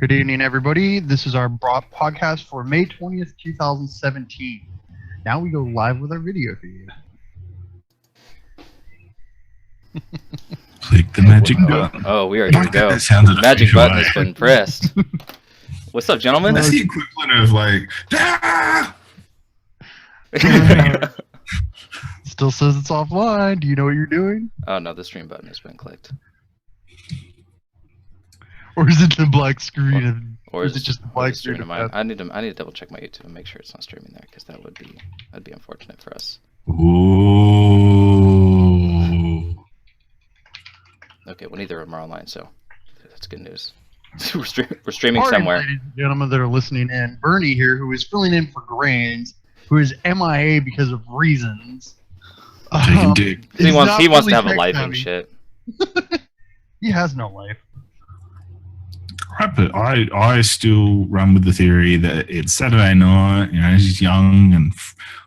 Good evening, everybody. This is our podcast for May 20th, 2017. Now we go live with our video feed. Click the magic button. Oh, we are good to go. Magic button has been pressed. What's up, gentlemen? That's the equivalent of like, ah! Still says it's offline. Do you know what you're doing? Oh no, the stream button has been clicked. Or is it the black screen? Or is it just the black screen? I need to double check my YouTube and make sure it's not streaming there, because that'd be unfortunate for us. Ooh. Okay, well neither of them are online, so that's good news. we're streaming Pardon, somewhere. Ladies and gentlemen that are listening in, Bernie here, who is filling in for Grainz, who is MIA because of reasons. He wants to have a life and shit. He has no life. Right, but I still run with the theory that it's Saturday night, you know, he's young and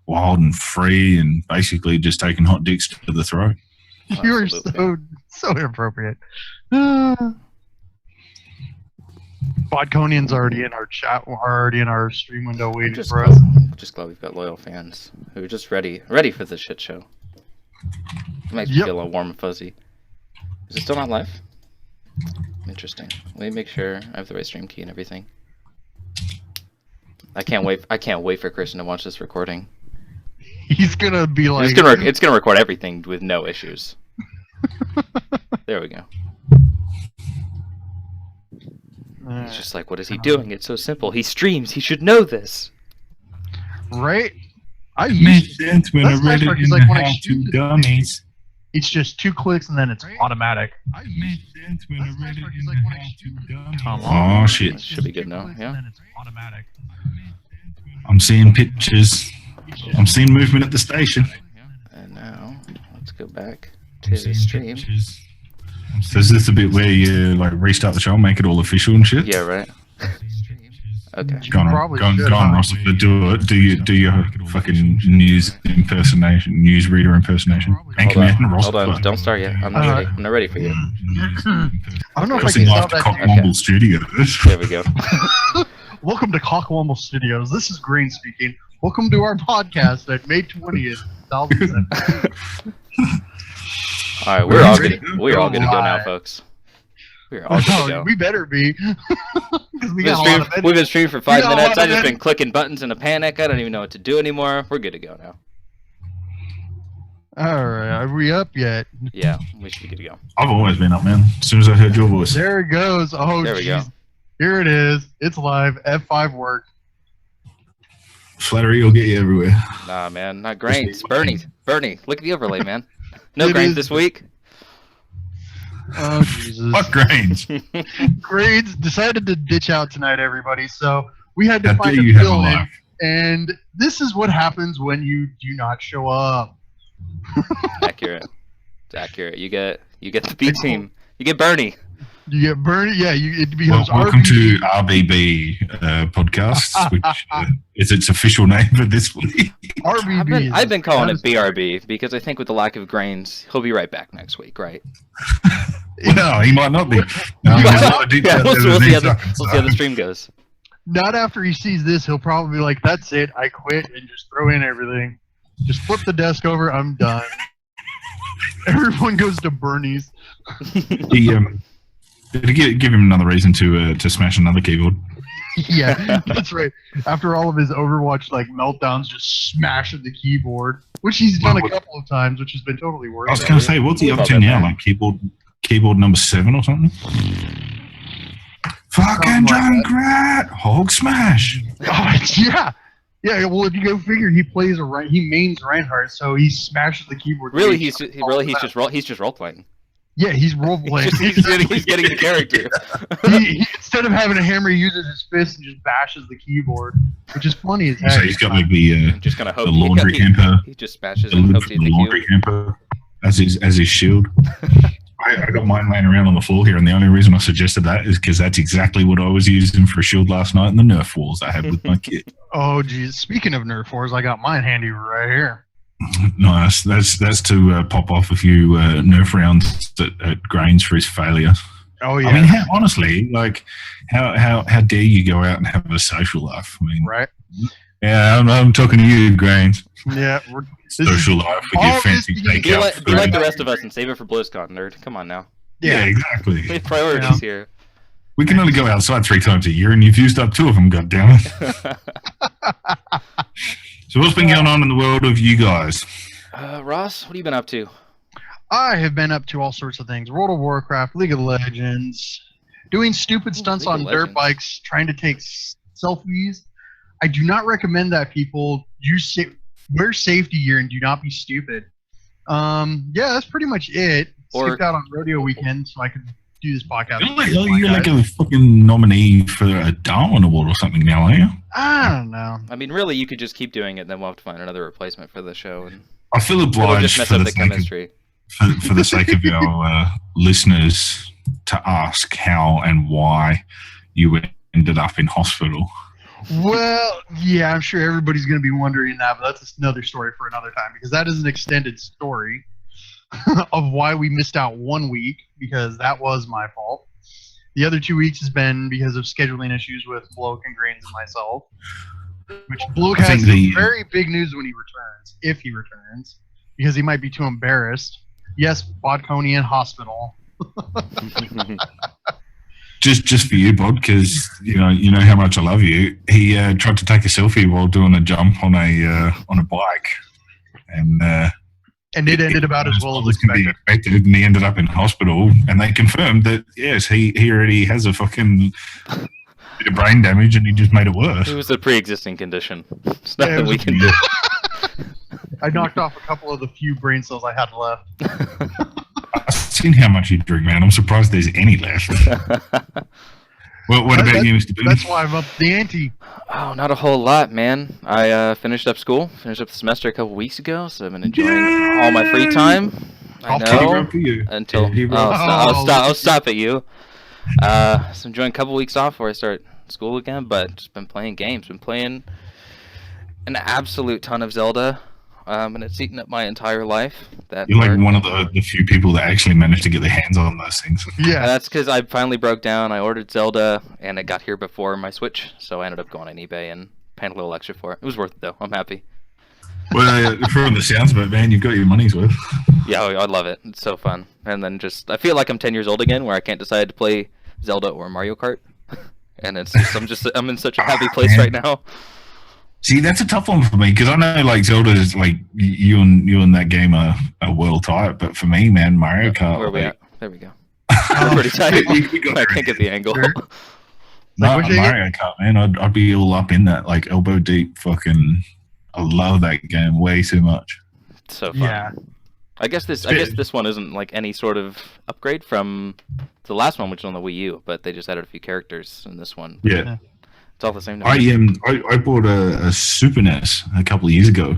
wild and free and basically just taking hot dicks to the throat. You are so inappropriate. Vodconian's already in our chat, already in our stream window waiting for us. I'm just glad we've got loyal fans who are just ready for this shit show. It makes me feel a warm and fuzzy. Is it still not live? Interesting. Let me make sure I have the right stream key and everything. I can't wait for Christian to watch this recording. He's gonna be like, it's gonna record everything with no issues. There we go. He's just like, what is he doing? It's so simple. He streams. He should know this. Right? I used to. When I read it in the how-to dummies. It's just 2 clicks and then it's automatic. I made sense when I read it in the how-to dummies. Come on. Oh shit! Should be good now. Yeah. I'm seeing pictures. I'm seeing movement at the station. And now let's go back to the stream. So is this a bit where you like restart the show, make it all official and shit? Yeah, right. Okay. Go on, Ross. Do your fucking newsreader impersonation. Hold on, don't start yet. I'm not ready. I'm not ready for you. I don't know if I can stop that. Cockwomble Studios. There we go. Welcome to Cockwomble Studios. This is Grainz speaking. Welcome to our podcast at May 20th, 2017. All right, we're all good to go now, folks. We're all good to go. We better be. We've been streaming for 5 minutes. I've just been clicking buttons in a panic. I don't even know what to do anymore. We're good to go now. All right, are we up yet? Yeah, we should be good to go. I've always been up, man. As soon as I heard your voice. There it goes. Oh, there we go. Here it is. It's live. F5 worked. Flattery will get you everywhere. Nah, man, not Grainz. Bernie, look at the overlay, man. No Grainz this week. Oh, Jesus. Fuck Grainz. Grainz decided to ditch out tonight, everybody, so we had to find a fill in. And this is what happens when you do not show up. Accurate. It's accurate. You get the B team. You get Bernie. You get Bernie, yeah. It becomes welcome RGB. to RBB podcasts, which is its official name for this week. RBB. I've been calling it BRB because I think with the lack of Grainz, he'll be right back next week, right? No, he might not be. No, we'll see how the stream goes. Not after he sees this, he'll probably be like, "That's it, I quit," and just throw in everything. Just flip the desk over. I'm done. Everyone goes to Bernie's. To give him another reason to smash another keyboard. Yeah, that's right. After all of his Overwatch meltdowns, just smashing the keyboard, which he's done a couple of times, which has been totally worth it. I was going to say, what's he up to now? Like keyboard number 7 or something? Fucking drunk rat! Hog smash! Oh, yeah. Yeah, well, if you go figure, he mains Reinhardt, so he smashes the keyboard. Really, he's just role playing. Yeah, he's role playing. he's getting the character. he instead of having a hammer, he uses his fist and just bashes the keyboard, which is funny as heck. So he's got like the laundry hamper. He just smashes and hopes he's the laundry hamper as his shield. I got mine laying around on the floor here, and the only reason I suggested that is because that's exactly what I was using for a shield last night in the Nerf wars I had with my kit. Oh, geez. Speaking of Nerf wars, I got mine handy right here. Nice. That's to pop off a few Nerf rounds at Grainz for his failure. Oh yeah. I mean, honestly, like, how dare you go out and have a social life? I mean, right. yeah, I'm talking to you, Grainz. Yeah, Social life with your fancy takeout. Be like the rest of us and save it for BlizzCon, nerd. Come on now. Yeah, exactly. We have priorities here. We can only go outside 3 times a year, and you've used up 2 of them, goddammit. So what's been going on in the world of you guys? Ross, what have you been up to? I have been up to all sorts of things. World of Warcraft, League of Legends, doing stupid stunts on dirt bikes, trying to take selfies. I do not recommend that people wear safety gear and do not be stupid. Yeah, that's pretty much it. Skipped out on rodeo weekend so I could do this podcast. You're like a fucking nominee for a Darwin Award or something now, aren't you? I don't know. I mean, really, you could just keep doing it, then we'll have to find another replacement for the show. And I feel obliged just mess up the chemistry. For the sake of our listeners to ask how and why you ended up in hospital. Well, yeah, I'm sure everybody's going to be wondering that, but that's another story for another time because that is an extended story of why we missed out 1 week because that was my fault. The other 2 weeks has been because of scheduling issues with Bloke and Grainz and myself, which Bloke has some very big news when he returns, if he returns, because he might be too embarrassed. Yes, Bodconian Hospital. Just for you, Bod, because you know how much I love you. He tried to take a selfie while doing a jump on a bike, and it ended about as well as expected. And he ended up in hospital, and they confirmed that yes, he already has a fucking bit of brain damage, and he just made it worse. It was a pre-existing condition. There's nothing we can do. I knocked off a couple of the few brain cells I had left. I've seen how much you drink, man. I'm surprised there's any left. What about you, Mr. Boone? That's why I'm up the ante. Oh, not a whole lot, man. I finished up the semester a couple weeks ago, so I've been enjoying all my free time. I know. Until I'll stop at you. So I'm enjoying a couple weeks off before I start school again, but just been playing games. Been playing an absolute ton of Zelda. And it's eaten up my entire life. You're like one of the few people that actually managed to get their hands on those things. Yeah, that's because I finally broke down. I ordered Zelda, and it got here before my Switch, so I ended up going on eBay and paying a little extra for it. It was worth it, though. I'm happy. Well, from the sounds of it, man, you've got your money's worth. Yeah, I love it. It's so fun. And then I feel like I'm 10 years old again, where I can't decide to play Zelda or Mario Kart. And I'm in such a happy place right now. See, that's a tough one for me because I know like Zelda is like you and that game are well tight, but for me, man, Mario Kart. Where are we at? There we go. We're pretty tight. I can't get the angle. Sure. No, Mario Kart, man, I'd be all up in that, like elbow deep. Fucking, I love that game way too much. It's so fun. Yeah. I guess this one isn't like any sort of upgrade from the last one, which is on the Wii U, but they just added a few characters in this one. Yeah. It's all the same. I bought a Super NES a couple of years ago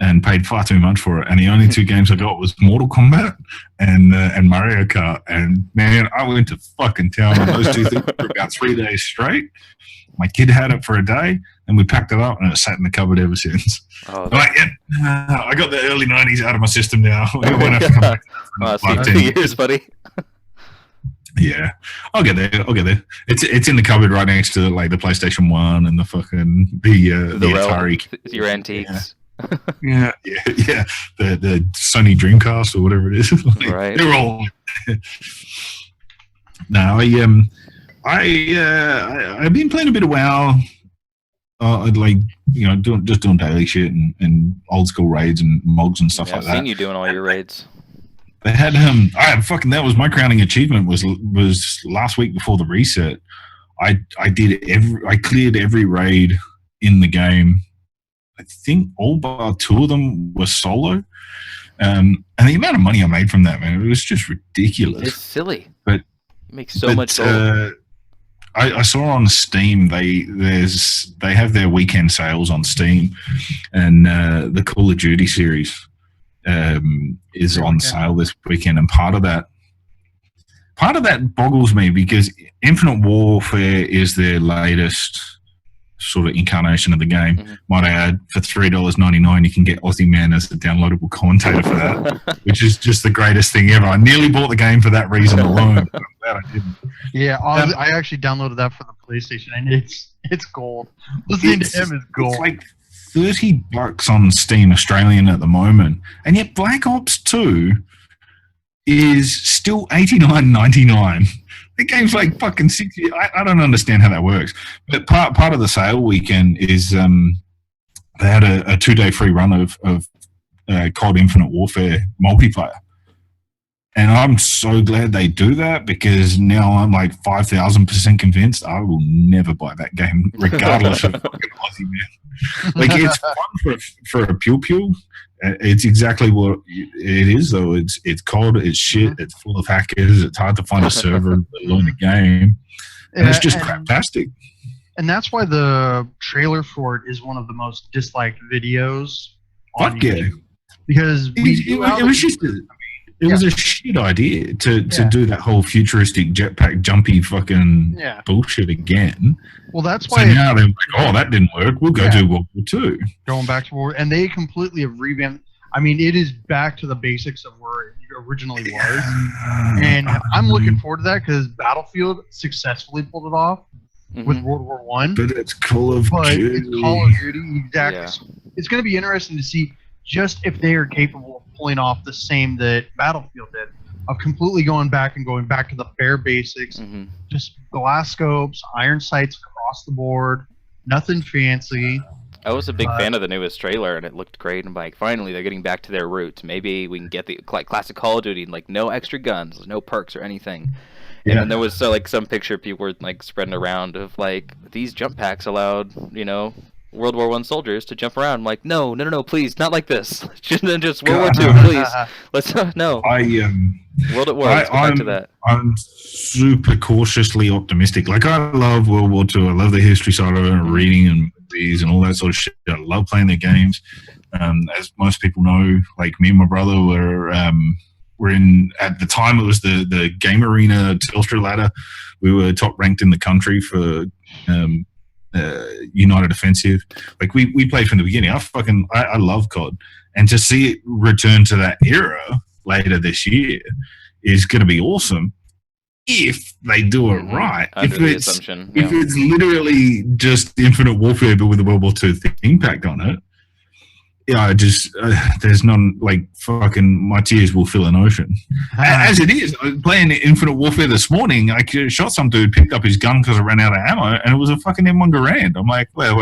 and paid far too much for it. And the only 2 games I got was Mortal Kombat and Mario Kart. And man, I went to fucking town on those 2 things for about 3 days straight. My kid had it for a day, and we packed it up, and it sat in the cupboard ever since. Oh, I got the early '90s out of my system now. I won't have to come back. See you in 2 years, buddy. Yeah, I'll get there. It's in the cupboard right next to like the PlayStation 1 and the fucking the Atari. Your antiques. Yeah. The Sony Dreamcast or whatever it is. Like, right. They're all. No, I've been playing a bit of WoW. Like doing daily shit and old school raids and mods and stuff like that. I've seen you doing all your raids. They had that was my crowning achievement was last week before the reset. I cleared every raid in the game. I think all but 2 of them were solo. And the amount of money I made from that, man, it was just ridiculous. It's silly. But it makes so much gold. I saw on Steam they have their weekend sales on Steam, and the Call of Duty series is on sale this weekend, and part of that boggles me because Infinite Warfare is their latest sort of incarnation of the game. Mhm. Might I add, for $3.99, you can get Aussie Man as a downloadable commentator for that, which is just the greatest thing ever. I nearly bought the game for that reason alone, but I'm glad I didn't. Yeah, I actually downloaded that for the PlayStation, and it's gold. Listening to him is gold. It's like $30 on Steam Australian at the moment, and yet Black Ops 2 is still $89.99. The game's like fucking 60. I don't understand how that works. But part of the sale weekend is they had a 2-day free run of COD Infinite Warfare multiplayer. And I'm so glad they do that, because now I'm like 5,000% convinced I will never buy that game, regardless of fucking Aussie Man. Like, it's fun for a pew. It's exactly what it is, though. It's COD, it's shit, it's full of hackers, it's hard to find a server and learn a game. And it's just craptastic. And that's why the trailer for it is one of the most disliked videos on YouTube. Because it was just it was a shit idea to do that whole futuristic jetpack jumpy fucking bullshit again. Well, that's why. So now they're like, oh, that didn't work. We'll go do World War II. Going back to War, and they completely have revamped. I mean, it is back to the basics of where it originally was, and I'm looking forward to that, because Battlefield successfully pulled it off with World War One. But it's Call of Duty. It's Call of Duty, exactly. Yeah. It's going to be interesting to see just if they are capable of pulling off the same that Battlefield did, of completely going back to the bare basics, just glass scopes, iron sights across the board, nothing fancy. I was a big fan of the newest trailer, and it looked great. And like, finally, they're getting back to their roots. Maybe we can get the classic Call of Duty, like no extra guns, no perks or anything. And then there was like some picture people were like spreading around of like these jump packs allowed, World War I soldiers to jump around. I'm like, no, please, not like this. Just World War II, please. Let's no. World at War. Let's go back to that. I'm super cautiously optimistic. Like, I love World War II. I love the history side of it, and reading and movies and all that sort of shit. I love playing their games. As most people know, like, me and my brother were in, at the time, it was the Game Arena Telstra ladder. We were top ranked in the country for United Offensive. Like, we played from the beginning. I love COD, and to see it return to that era later this year is going to be awesome if they do it right. Under if the it's assumption, if it's literally just Infinite Warfare but with a World War II impact on it, there's none, like, fucking my tears will fill an ocean. As it is, I was playing Infinite Warfare this morning. I shot some dude, picked up his gun because I ran out of ammo, and it was a fucking M1 Garand. I'm like, wait.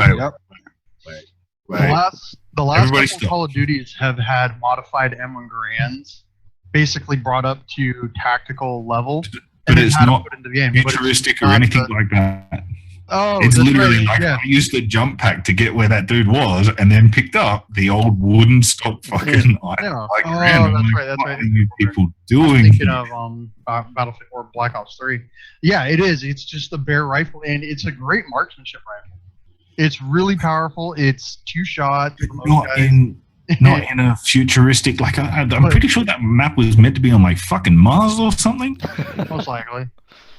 The last couple Call of Duties have had modified M1 Garands, basically brought up to tactical level. But it's not futuristic or anything like that. Oh, it's literally right. I used the jump pack to get where that dude was, and then picked up the old wooden stock fucking that's right. What are you people doing? I'm thinking of Battlefield or Black Ops 3. Yeah, it is. It's just a bare rifle, and it's a great marksmanship rifle. It's really powerful. It's 2 shots. Not in a futuristic, like, I'm pretty sure that map was meant to be on, like, fucking Mars or something. Most likely.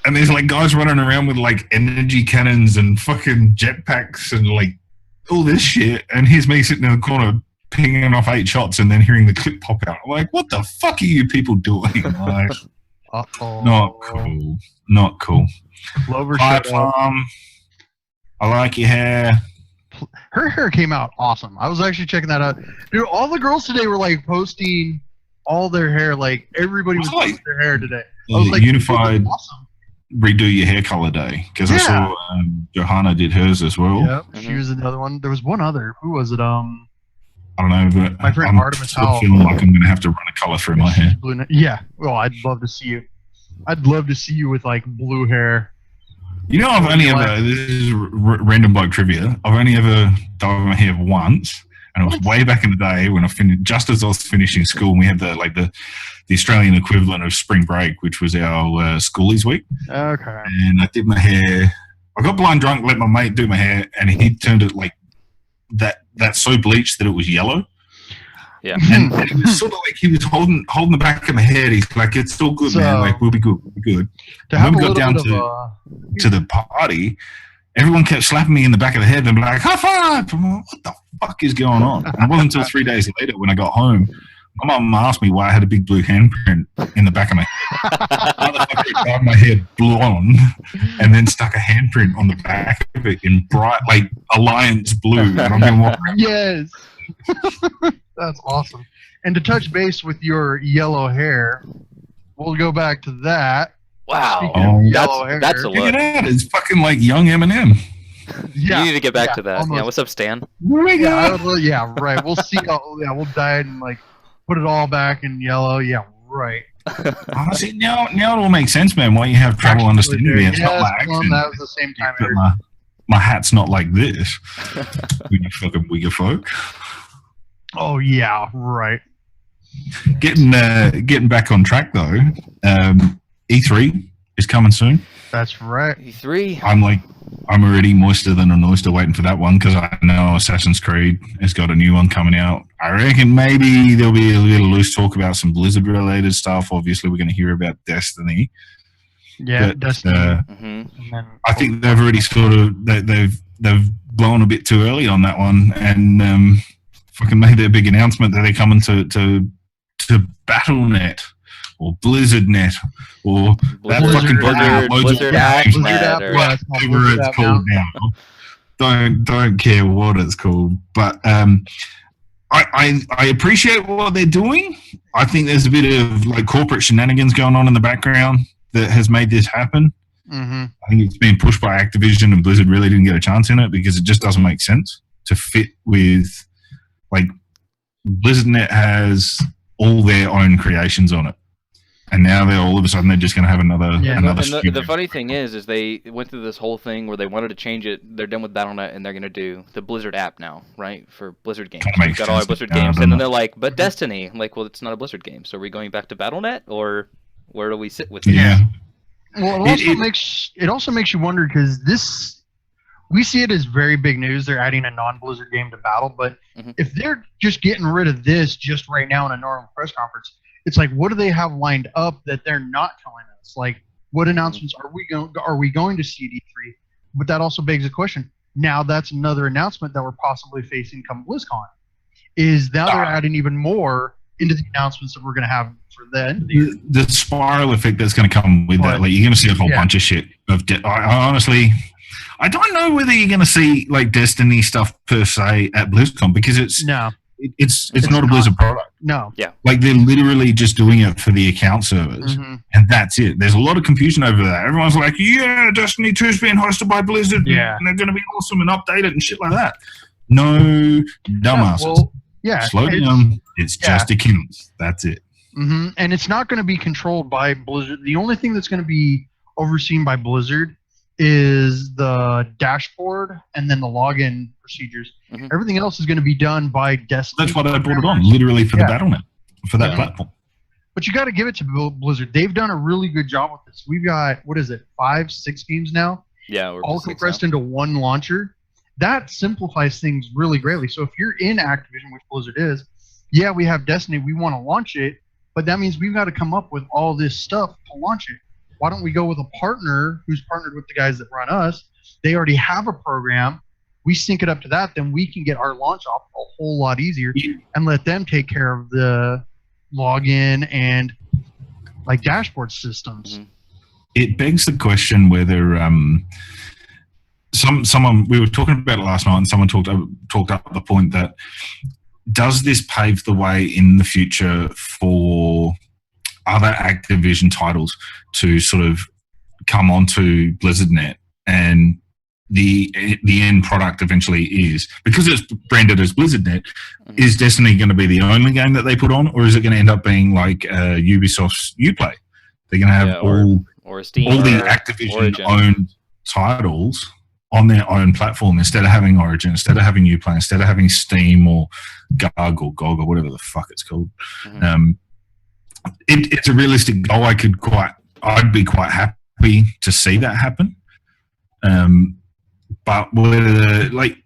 And there's, like, guys running around with, like, energy cannons and fucking jetpacks and, like, all this shit. And here's me sitting in the corner pinging off 8 shots and then hearing the clip pop out. I'm like, what the fuck are you people doing? Like, Not cool. Clover Hi, Plum. I like your hair. Her hair came out awesome. I was actually checking that out. Dude, all the girls today were, like, posting all their hair. Like, everybody was posting their hair today. I was like, unified awesome. Redo your hair color day, because I saw Johanna did hers as well. Yep, she was another one. There was one other. Who was it? I don't know, but my friend Artemis Howell. Feeling like I'm going to have to run a color through my hair. Yeah, well, I'd love to see you. I'd love to see you with, like, blue hair. I've only ever, this is random bloke trivia, I've only ever dyed my hair once, and it was way back in the day when I finished, just as I was finishing school, and we had the Australian equivalent of spring break, which was our schoolies week. Okay. And I did my hair, I got blind drunk, let my mate do my hair, and he turned it like that so bleached that it was yellow. Yeah. And it was sort of like he was holding the back of my head. He's like, it's all good, man. Like, we'll be good. And when we got down to the party, everyone kept slapping me in the back of the head and be like, high five! I'm like, what the fuck is going on? And it wasn't until 3 days later when I got home, my mum asked me why I had a big blue handprint in the back of my head. Motherfucker dyed my hair blonde and then stuck a handprint on the back of it in bright, like, Alliance blue. And I'm going, what? Yes. That's awesome. And to touch base with your yellow hair, we'll go back to that. Wow. Speaking of yellow hair, That's a Look look. at that. It's fucking like young Eminem. You need to get back to that. almost. Yeah, what's up, Stan? Yeah, right. We'll see. We'll dye it and like put it all back in yellow. Yeah, right. Honestly, now it all makes sense, man. Why you have trouble understanding me? It's not my accent. That was the same time. But my hat's not like this. You fucking wigger folk. Oh yeah, right. Getting back on track though. E3 is coming soon. That's right. E3. I'm already moister than an oyster waiting for that one because I know Assassin's Creed has got a new one coming out. I reckon maybe there'll be a little loose talk about some Blizzard related stuff. Obviously, we're going to hear about Destiny. Yeah, but, Destiny. I think they've already sort of they've blown a bit too early on that one and fucking made their big announcement that they're coming to BattleNet. Or BlizzardNet, or that fucking Blizzard app, whatever it's called now. Don't care what it's called, but I appreciate what they're doing. I think there's a bit of like corporate shenanigans going on in the background that has made this happen. Mm-hmm. I think it's been pushed by Activision, and Blizzard really didn't get a chance in it because it just doesn't make sense to fit with like BlizzardNet has all their own creations on it. And now all of a sudden they're just going to have another. The funny thing is they went through this whole thing where they wanted to change it. They're done with BattleNet and they're going to do the Blizzard app now, right? For Blizzard games. We've got all our Blizzard games, and then they're like, "But Destiny." I'm like, well, it's not a Blizzard game, so are we going back to BattleNet, or where do we sit with it? Yeah. Well, it also makes you wonder because we see it as very big news. They're adding a non-Blizzard game to Battle, but if they're just getting rid of this just right now in a normal press conference. It's like, what do they have lined up that they're not telling us? Like, what announcements are we going to see at E3? But that also begs the question. Now that's another announcement that we're possibly facing come BlizzCon. Is now they're adding even more into the announcements that we're going to have for the end of the year. The spiral effect that's going to come with that. Like, you're going to see a whole bunch of shit. Honestly, I don't know whether you're going to see like Destiny stuff per se at BlizzCon because it's not a Blizzard product. No. Yeah. Like they're literally just doing it for the account servers, and that's it. There's a lot of confusion over that. Everyone's like, "Yeah, Destiny 2's being hosted by Blizzard, and they're going to be awesome and updated and shit like that." No, dumbasses. Slow down. It's just accounts. That's it. And it's not going to be controlled by Blizzard. The only thing that's going to be overseen by Blizzard is the dashboard and then the login procedures. Everything else is going to be done by Destiny. That's why they brought it on, literally for the BattleNet, for that platform. But you got to give it to Blizzard. They've done a really good job with this. We've got, 5-6 games now? Yeah. We're all compressed into one launcher. That simplifies things really greatly. So if you're in Activision, which Blizzard is, we have Destiny. We want to launch it, but that means we've got to come up with all this stuff to launch it. Why don't we go with a partner who's partnered with the guys that run us? They already have a program. We sync it up to that, then we can get our launch off a whole lot easier and let them take care of the login and like dashboard systems. It begs the question whether someone we were talking about it last night, and someone talked up the point that does this pave the way in the future for other Activision titles to sort of come onto BlizzardNet, and the end product eventually is, because it's branded as BlizzardNet, is Destiny going to be the only game that they put on, or is it going to end up being like Ubisoft's Uplay? They're going to have or Steam, all the Activision-owned titles on their own platform instead of having Origin, instead of having Uplay, instead of having Steam or GOG or GOG or whatever the fuck it's called. It's a realistic goal. I'd be quite happy to see that happen. But whether, like,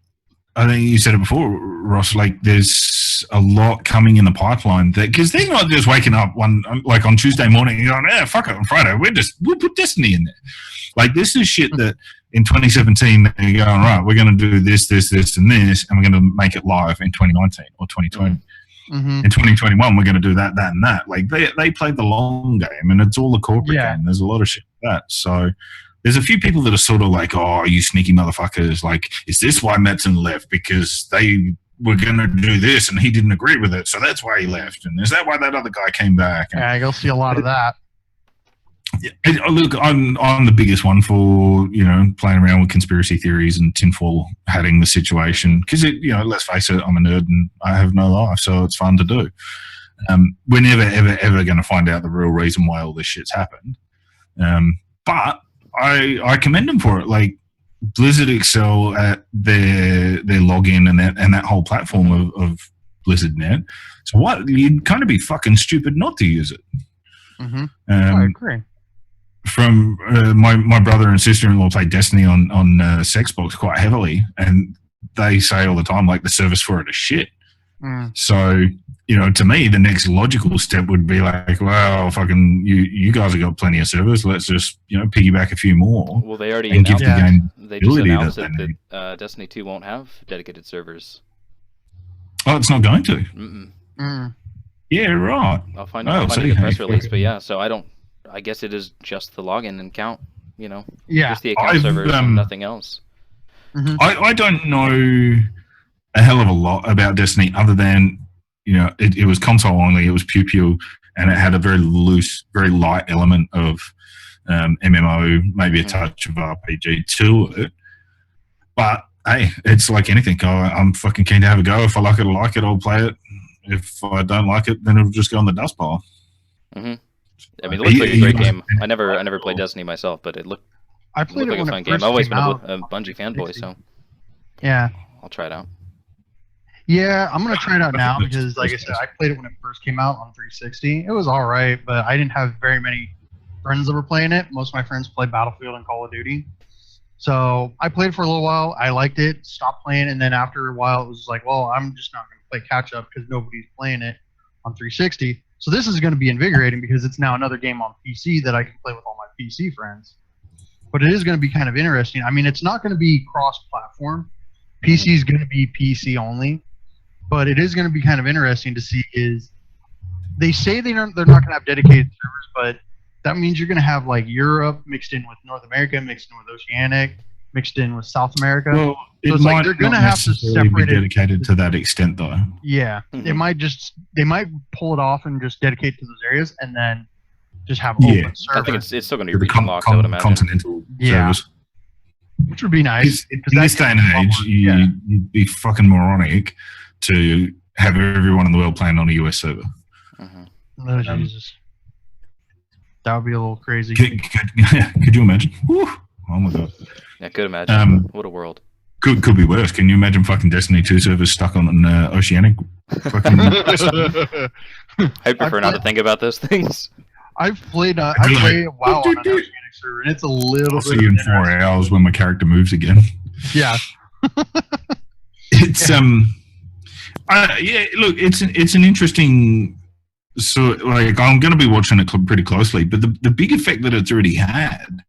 I think you said it before, Ross, like there's a lot coming in the pipeline that, because they're not just waking up on Tuesday morning and going, fuck it, on Friday, we'll put Destiny in there. Like, this is shit that in 2017, they're going, right, we're going to do this, this, this, and this, and we're going to make it live in 2019 or 2020. Mm-hmm. In 2021, we're going to do that, that, and that. Like, they played the long game, and it's all a corporate game. There's a lot of shit like that. So there's a few people that are sort of like, oh, you sneaky motherfuckers. Like, is this why Metzen left? Because they were going to do this, and he didn't agree with it, so that's why he left. And is that why that other guy came back? And yeah, you'll see a lot of that. Look, I'm the biggest one for, you know, playing around with conspiracy theories and tinfoil hatting the situation, because, you know, let's face it, I'm a nerd and I have no life, so it's fun to do. We're never ever going to find out the real reason why all this shit's happened, but I commend them for it. Like, Blizzard excel at their login and that whole platform of BlizzardNet. So what, you'd kind of be fucking stupid not to use it. Mm-hmm. I agree. From my brother and sister-in-law play Destiny on Sexbox quite heavily, and they say all the time, like, the service for it is shit. So, you know, to me, the next logical step would be like, well, fucking, you guys have got plenty of service. Let's just, you know, piggyback a few more. Well, they already and give the game they just announced that Destiny 2 won't have dedicated servers. Oh, it's not going to. Mm-mm. Yeah, right. I'll find out the press release, but yeah. So I guess it is just the login and count. You know, just the account servers and nothing else. Mm-hmm. I don't know a hell of a lot about Destiny, other than, you know, it was console only, it was pew-pew, and it had a very loose, very light element of MMO, maybe a touch of RPG to it. But hey, it's like anything. I'm fucking keen to have a go. If I like it, I like it. I'll play it. If I don't like it, then it'll just go in the dust pile. Mm-hmm. I mean, it looks like a great game. I never played Destiny myself, but it looked like a fun game. I've always been a Bungie fanboy, so yeah, I'll try it out. Yeah, I'm gonna try it out now because, like I said, I played it when it first came out on 360. It was all right, but I didn't have very many friends that were playing it. Most of my friends played Battlefield and Call of Duty. So I played it for a little while. I liked it, stopped playing, and then after a while, it was like, well, I'm just not going to play catch up because nobody's playing it on 360. So this is going to be invigorating because it's now another game on PC that I can play with all my PC friends. But it is going to be kind of interesting. I mean, it's not going to be cross-platform. PC is going to be PC only. But it is going to be kind of interesting to see is they say they're not going to have dedicated servers, but that means you're going to have like Europe mixed in with North America, mixed in with Oceanic, mixed in with South America. Well, so it's like they're going to have to separate be dedicated to that extent, though. Yeah, they might pull it off and just dedicate to those areas, and then just have open servers. I think it's still going to be region locked, I would imagine. Continental service. Which would be nice. In this day and age, you'd be fucking moronic to have everyone in the world playing on a US server. Oh, Jesus. That would be a little crazy. Could you imagine? Whew. Oh my god. Yeah, could imagine. What a world. Could be worse. Can you imagine fucking Destiny 2 servers stuck on an Oceanic? Fucking I prefer not to think about those things. I've played WoW on an Oceanic server, and it's a little I'll see you in 4 hours when my character moves again. Yeah. It's yeah, look, it's an interesting. So, like, I'm going to be watching it pretty closely, but the big effect that it's already had,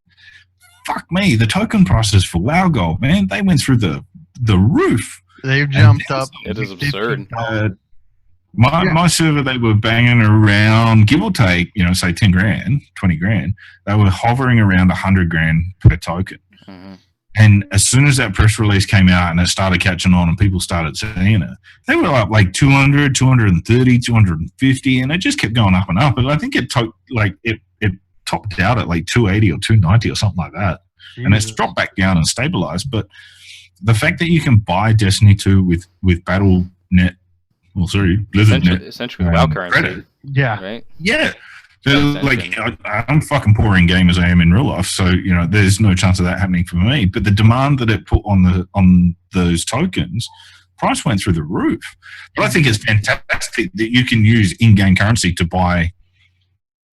fuck me, the token prices for WoW Gold, man, they went through the roof. They've jumped up. It is absurd. My server, they were banging around, give or take, you know, say 10 grand, 20 grand. They were hovering around 100 grand per token. And as soon as that press release came out and it started catching on and people started seeing it, they were up like 200, 230, 250, and it just kept going up and up. And I think it topped out at like 280 or 290 or something like that. Jesus. And it's dropped back down and stabilized. But the fact that you can buy Destiny 2 with BattleNet, BlizzardNet. Essentially WoW currency. Credit. Yeah. Right? Yeah. Like, I'm fucking poor in game as I am in real life, so, you know, there's no chance of that happening for me. But the demand that it put on those tokens, price went through the roof. But I think it's fantastic that you can use in-game currency to buy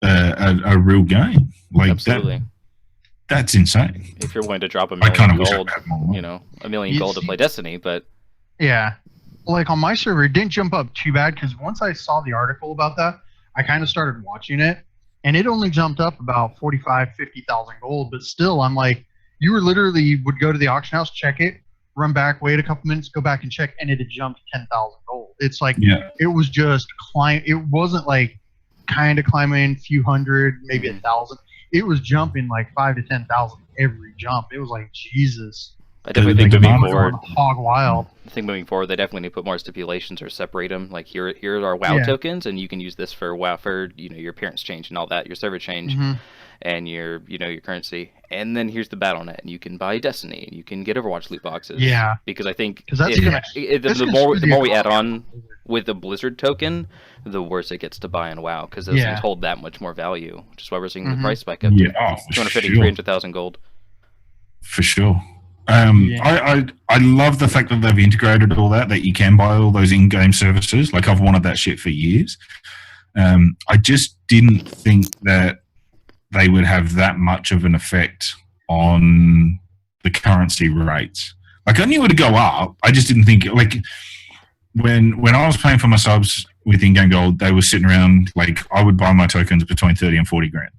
a real game. Like, absolutely. That's insane. If you're willing to drop $1 million gold, you know, $1 million gold to play Destiny, but yeah, like on my server, it didn't jump up too bad because once I saw the article about that, I kind of started watching it, and it only jumped up about 45,000, 50,000 gold. But still, I'm like, You were literally would go to the auction house, check it, run back, wait a couple minutes, go back and check, and it had jumped 10,000 gold. It's like it was just climb. It wasn't like kind of climbing a few hundred, maybe 1,000. It was jumping like 5,000 to 10,000 every jump. It was like Jesus. I definitely think moving forward, hog wild. I think moving forward, they definitely need to put more stipulations or separate them. Like here are our WoW tokens, and you can use this for WoW for your appearance change and all that, your server change, and your your currency. And then here's the BattleNet, and you can buy Destiny, and you can get Overwatch loot boxes. Yeah, because I think that's the more we add on with the Blizzard token, the worse it gets to buy in WoW, because those things hold that much more value, which is why we're seeing the price spike up to 250, 300,000 gold. For sure. I love the fact that they've integrated all that you can buy all those in-game services. Like, I've wanted that shit for years. I just didn't think that they would have that much of an effect on the currency rates. Like, I knew it would go up. I just didn't think, like, when I was paying for my subs with in-game gold, they were sitting around, like, I would buy my tokens between 30 and 40 grand.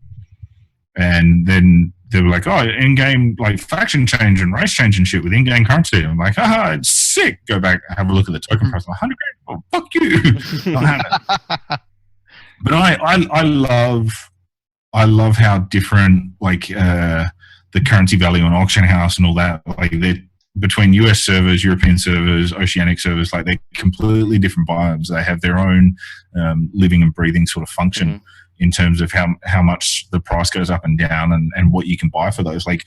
And then they were like, oh, in-game, like, faction change and race change and shit with in-game currency. I'm like, it's sick. Go back, have a look at the token price. I'm like, 100 grand? Oh, fuck you. Not having it. But I love how different, like, the currency value on auction house and all that, like, they're between US servers, European servers, oceanic servers, like, they're completely different vibes. They have their own living and breathing sort of function in terms of how much the price goes up and down and what you can buy for those. Like,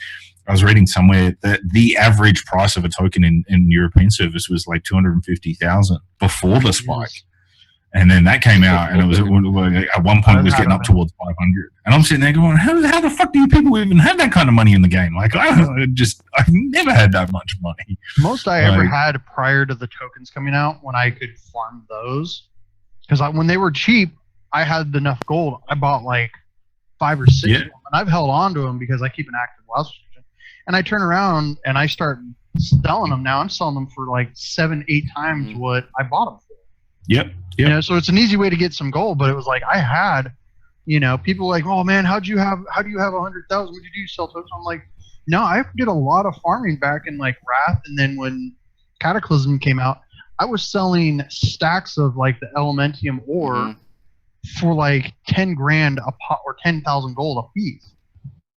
I was reading somewhere that the average price of a token in European service was like 250,000 before the spike. And then that came out, and it was at one point it was getting up towards 500. And I'm sitting there going, how the fuck do you people even have that kind of money in the game? Like, I've never had that much money. Most I ever had prior to the tokens coming out, when I could farm those, because when they were cheap, I had enough gold. I bought like 5 or 6 of them, and I've held on to them because I keep an active WoW subscription. And I turn around and I start selling them now. I'm selling them for like 7, 8 times what I bought them for. Yep. You know, so it's an easy way to get some gold, but it was like I had, people like, oh man, how do you have 100,000? What did you do, sell tokens? I'm like, no, I did a lot of farming back in like Wrath, and then when Cataclysm came out, I was selling stacks of like the Elementium ore for like 10 grand a pot or 10,000 gold a piece.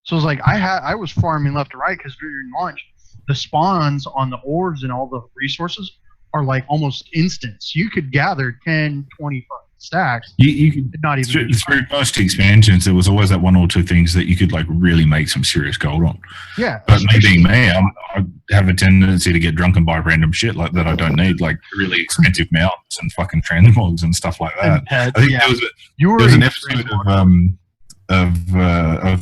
So it was like I was farming left to right, because during launch, the spawns on the ores and all the resources are like almost instant. So you could gather 10, 20 stacks. You could not even. Through most expansions, there was always that 1 or 2 things that you could like really make some serious gold on. Yeah. But me being me, I have a tendency to get drunk and buy random shit like that I don't need, like really expensive mounts and fucking transmogs and stuff like that. I think there was an episode of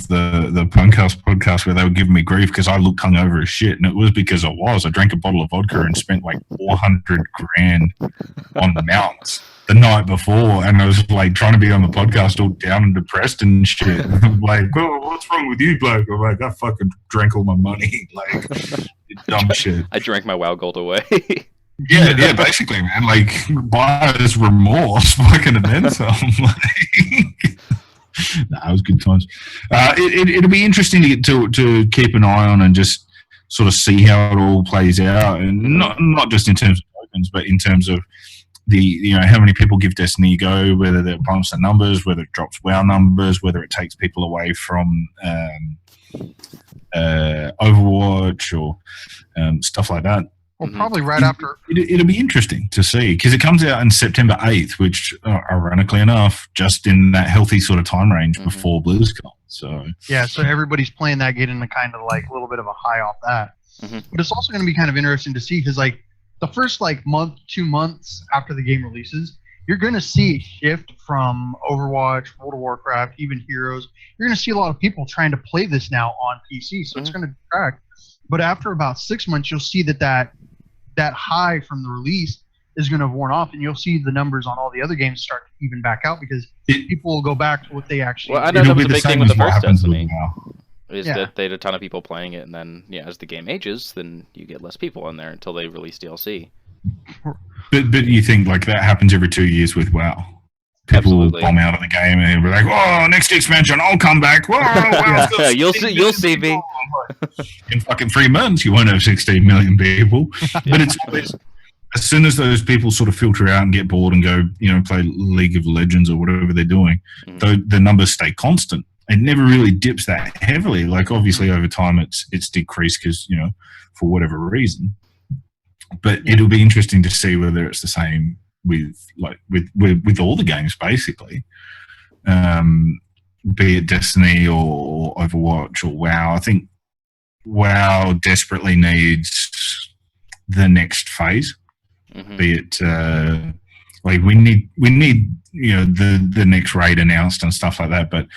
the Punkhouse podcast where they were giving me grief because I looked hungover as shit, and it was because I drank a bottle of vodka and spent like 400 grand on the mounts the night before, and I was like trying to be on the podcast all down and depressed and shit. Like, oh, what's wrong with you, bloke? I'm like, I fucking drank all my money, like dumb shit. I drank my WoW gold away. Yeah, basically, man. Like, buyer's remorse, fucking, and then some. Like, it was good times. It'll be interesting to keep an eye on and just sort of see how it all plays out, and not just in terms of tokens, but in terms of the how many people give Destiny a go, whether that bumps the numbers, whether it drops WoW numbers, whether it takes people away from Overwatch or stuff like that. Well, probably right after. It'll be interesting to see, because it comes out on September 8th, which, ironically enough, just in that healthy sort of time range before BlizzCon. So yeah, so everybody's playing that, getting a kind of like a little bit of a high off that. But it's also going to be kind of interesting to see, because like the first like month, 2 months after the game releases, you're going to see a shift from Overwatch, World of Warcraft, even Heroes. You're going to see a lot of people trying to play this now on PC, so it's going to detract. But after about 6 months, you'll see that high from the release is going to have worn off, and you'll see the numbers on all the other games start to even back out, because people will go back to what they actually. Well, I know that was a big thing with the first Destiny. Is that they had a ton of people playing it, and then as the game ages, then you get less people in there until they release DLC. But you think like that happens every 2 years with WoW? People will Absolutely. bomb out of the game and they'll be like, "Oh, next expansion, I'll come back." Whoa, wow, Yeah, you'll see me. In fucking 3 months, you won't have 16 million people. But it's always, as soon as those people sort of filter out and get bored and go, play League of Legends or whatever they're doing, the numbers stay constant. It never really dips that heavily. Like obviously over time it's decreased because for whatever reason. But it'll be interesting to see whether it's the same with all the games basically. Be it Destiny or Overwatch or WoW. I think WoW desperately needs the next phase. Be it we need the next raid announced and stuff like that. But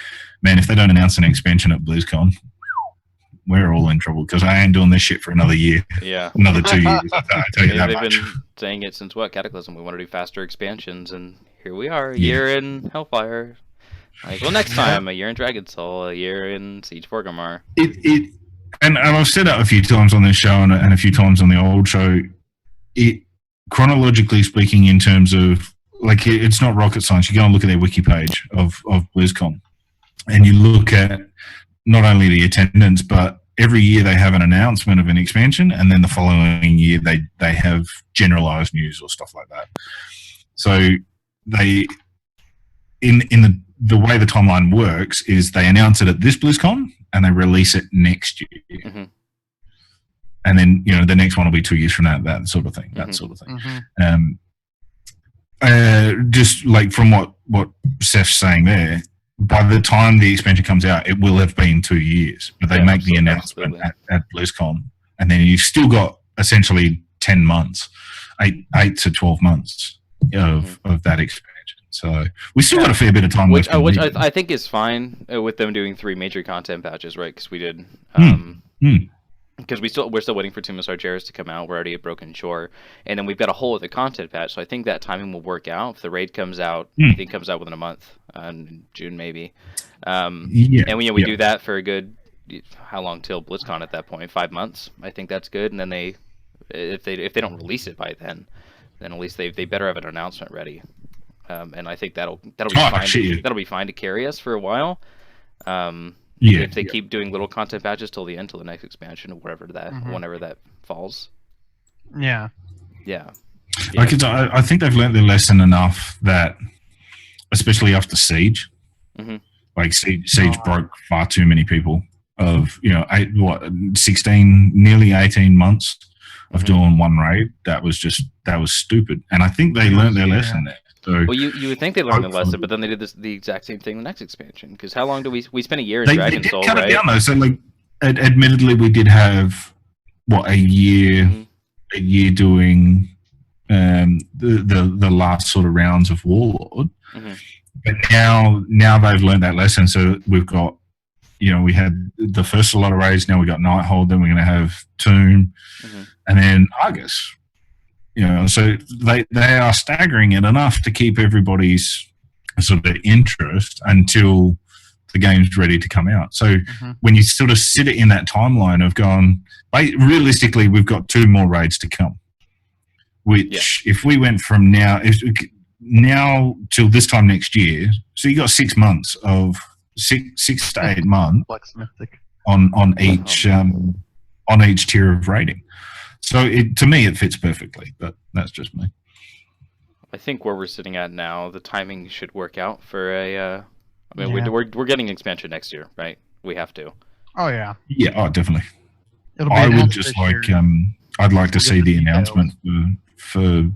man, if they don't announce an expansion at BlizzCon, we're all in trouble because I ain't doing this shit for another year. Yeah, another 2 years. I tell you that they've much. been saying it since Cataclysm. We want to do faster expansions, and here we are, a year in Hellfire. Like, well, next time, a year in Dragon Soul, a year in Siege of Orgrimmar. And I've said that a few times on this show and a few times on the old show. It, chronologically speaking, in terms of it's not rocket science. You go and look at their wiki page of BlizzCon, and you look at not only the attendance, but every year they have an announcement of an expansion, and then the following year they have generalized news or stuff like that. So they, in the way the timeline works, is they announce it at this BlizzCon and they release it next year. And then the next one will be 2 years from that sort of thing. Just like from what Seth's saying there, by the time the expansion comes out, it will have been 2 years. But they make the announcement at BlizzCon, and then you've still got essentially 10 months, 8 to 12 months of that expansion. So we still got a fair bit of time left. Which I think is fine with them doing 3 major content patches, right? Because we did. Because we're still waiting for Tomb of Sargeras to come out. We're already at Broken Shore, and then we've got a whole other content patch. So I think that timing will work out. If the raid comes out, I think it comes out within a month, in June maybe. And we do that for a good, how long till BlizzCon at that point? 5 months. I think that's good. And then if they don't release it by then at least they better have an announcement ready. And I think that'll be fine. That'll be fine to carry us for a while. If they keep doing little content patches till the end, till the next expansion or whatever whenever that falls. Yeah. I think they've learned their lesson enough that, especially after Siege, Siege broke far too many people. 16, nearly 18 months of doing one raid. That was stupid. And I think they learned their lesson there. So, well, you would think they learned the lesson, but then they did the exact same thing the next expansion. Because how long do we spent a year in Dragon Soul, right? They did cut it down though. So admittedly, we did have a year doing the last sort of rounds of Warlord. But now they've learned that lesson. So we've got we had the first lot of raids. Now we got Nighthold. Then we're going to have Tomb, and then Argus. So they are staggering it enough to keep everybody's sort of interest until the game's ready to come out. So when you sort of sit it in that timeline of going, realistically, we've got 2 more raids to come. Which, if we went from now till this time next year, so you got 6 months of 6 to 8 months on each tier of rating. So to me, it fits perfectly, but that's just me. I think where we're sitting at now, the timing should work out for a. We're getting an expansion next year, right? We have to. Oh yeah. Yeah. Oh, definitely. I would just like. I'd like to see the announcement for